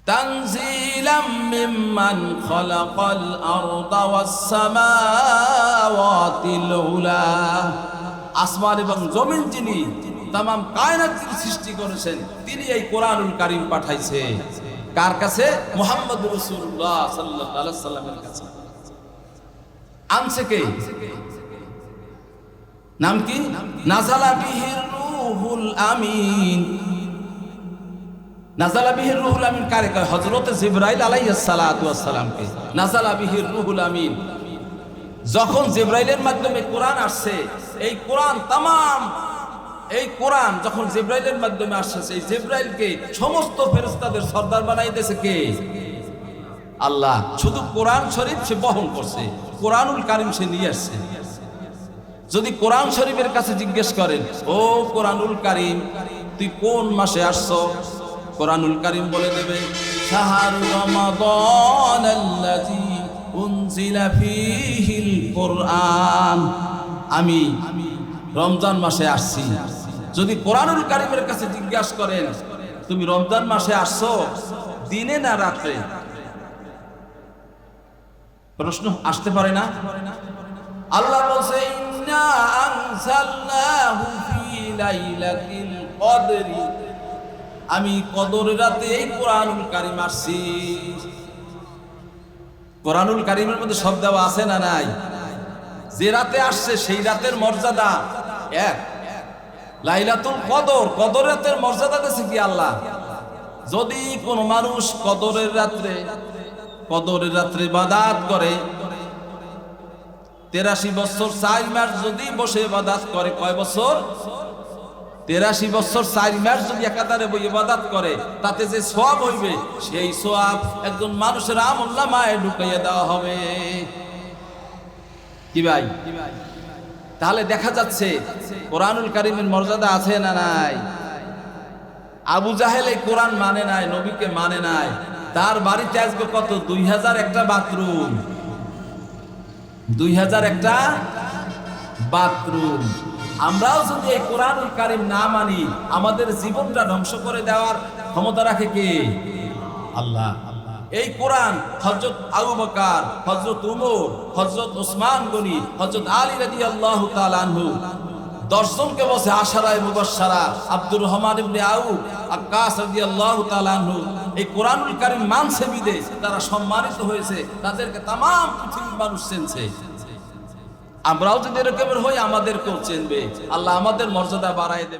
Speaker 1: তানজিলাম মিম্মান খালাকাল আরদা ওয়াস সামাওয়াতিল উলা। আসমান এবং জমিন যিনি তামাম কায়নাতের সৃষ্টি করেছেন, তিনি এই কোরআনুল কারীম পাঠাইছে। কার কাছে? মুহাম্মদুর রাসূলুল্লাহ সাল্লাল্লাহু আলাইহি সাল্লামের কাছে। আনছে কে? নাম কি? নাযালা বিহির রূহুল আমিন। নাযালা বিহির রূহুল আমিন কারে কয়? হযরত জিবরাইল আলাইহিস সালাতু ওয়াস সালামকে নাযালা বিহির রূহুল আমিন। যখন জিবরাইলের মাধ্যমে কোরআন আসছে, এই কোরআন তামাম, এই কোরআন যখন জিবরাইলের মাধ্যমে আসছে, এই জিবরাইলকে সমস্ত ফেরেশতাদের সর্দার বানাই দিয়েছে কে? আল্লাহ। শুধু কোরআন শরীফ সে বহন করছে, কোরআনুল কারীম সে নিয়ে আসছে। যদি কোরআন শরীফের কাছে জিজ্ঞেস করেন, ও কোরআনুল কারীম তুই কোন মাসে আসছো? কোরআনুল কারীম বলে দেবে শাহরু রমাদান আল্লাযী উনজিলা ফীহিল কুরআন। আমি রমজান মাসে আসছি। যদি কোরআনুল কারীমের কাছে জিজ্ঞাসা করেন তুমি রমজান মাসে আসছো, দিনে না রাতে? প্রশ্ন আসতে পারে না? আল্লাহ বলছে ইন্না আনজালনাহু ফী লাইলাতিল কদরি। আমি কদরের রাতে এই কোরআনুল কারীম আসছি। কোরআনুল কারীমের মধ্যে সব দেওয়া আছে না নাই? যে রাতে আসছে সেই রাতের মর্যাদা এক, লাইলাতুল কদর, কদর রাতের মর্যাদা দিয়েছে কি আল্লাহ? যদি কোন মানুষ কদরের রাত্রে ইবাদত করে, 83 বছর 4 মাস যদি বসে ইবাদত করে, কয় বছর? 83 বছর 4 মাস যদি একাধারে ইবাদত করে, তাতে যে সওয়াব হইবে সেই সওয়াব একজন মানুষের আমলনামায় ঢুকাইয়া দেওয়া হবে। কি ভাই? তাহলে দেখা যাচ্ছে কোরআনুল কারীমের মর্যাদা আছে না নাই? আবু জাহেল এই কোরআন মানে নাই, নবীকে মানে নাই, তার বাড়িতে আজকে কত 2000 একটা বাথরুম, 2000 একটা বাথরুম। আমরাও যদি এই কোরআনুল কারীম না মানি, আমাদের জীবনটা ধ্বংস করে দেওয়ার ক্ষমতা রাখে কে? আল্লাহ। এই কোরআন হযরত আবু বকর, হযরত উমর, হযরত ওসমান গনি, হযরত আলী রাদিয়াল্লাহু তাআলা আনহু 10 জনকে বসে আশারায়ে মুবাশশারা, আব্দুর রহমান ইবনে আউফ, আক্কাস রাদিয়াল্লাহু তাআলা আনহু এই কোরআনুল কারীম মানছে বিদে তারা সম্মানিত হয়েছে, তাদেরকে তাম পৃথিবীর মানুষ চিনছে। আমরাও যদি এরকমের হই, আমাদেরকেও চিনবে, আল্লাহ আমাদের মর্যাদা বাড়ায় দেবে।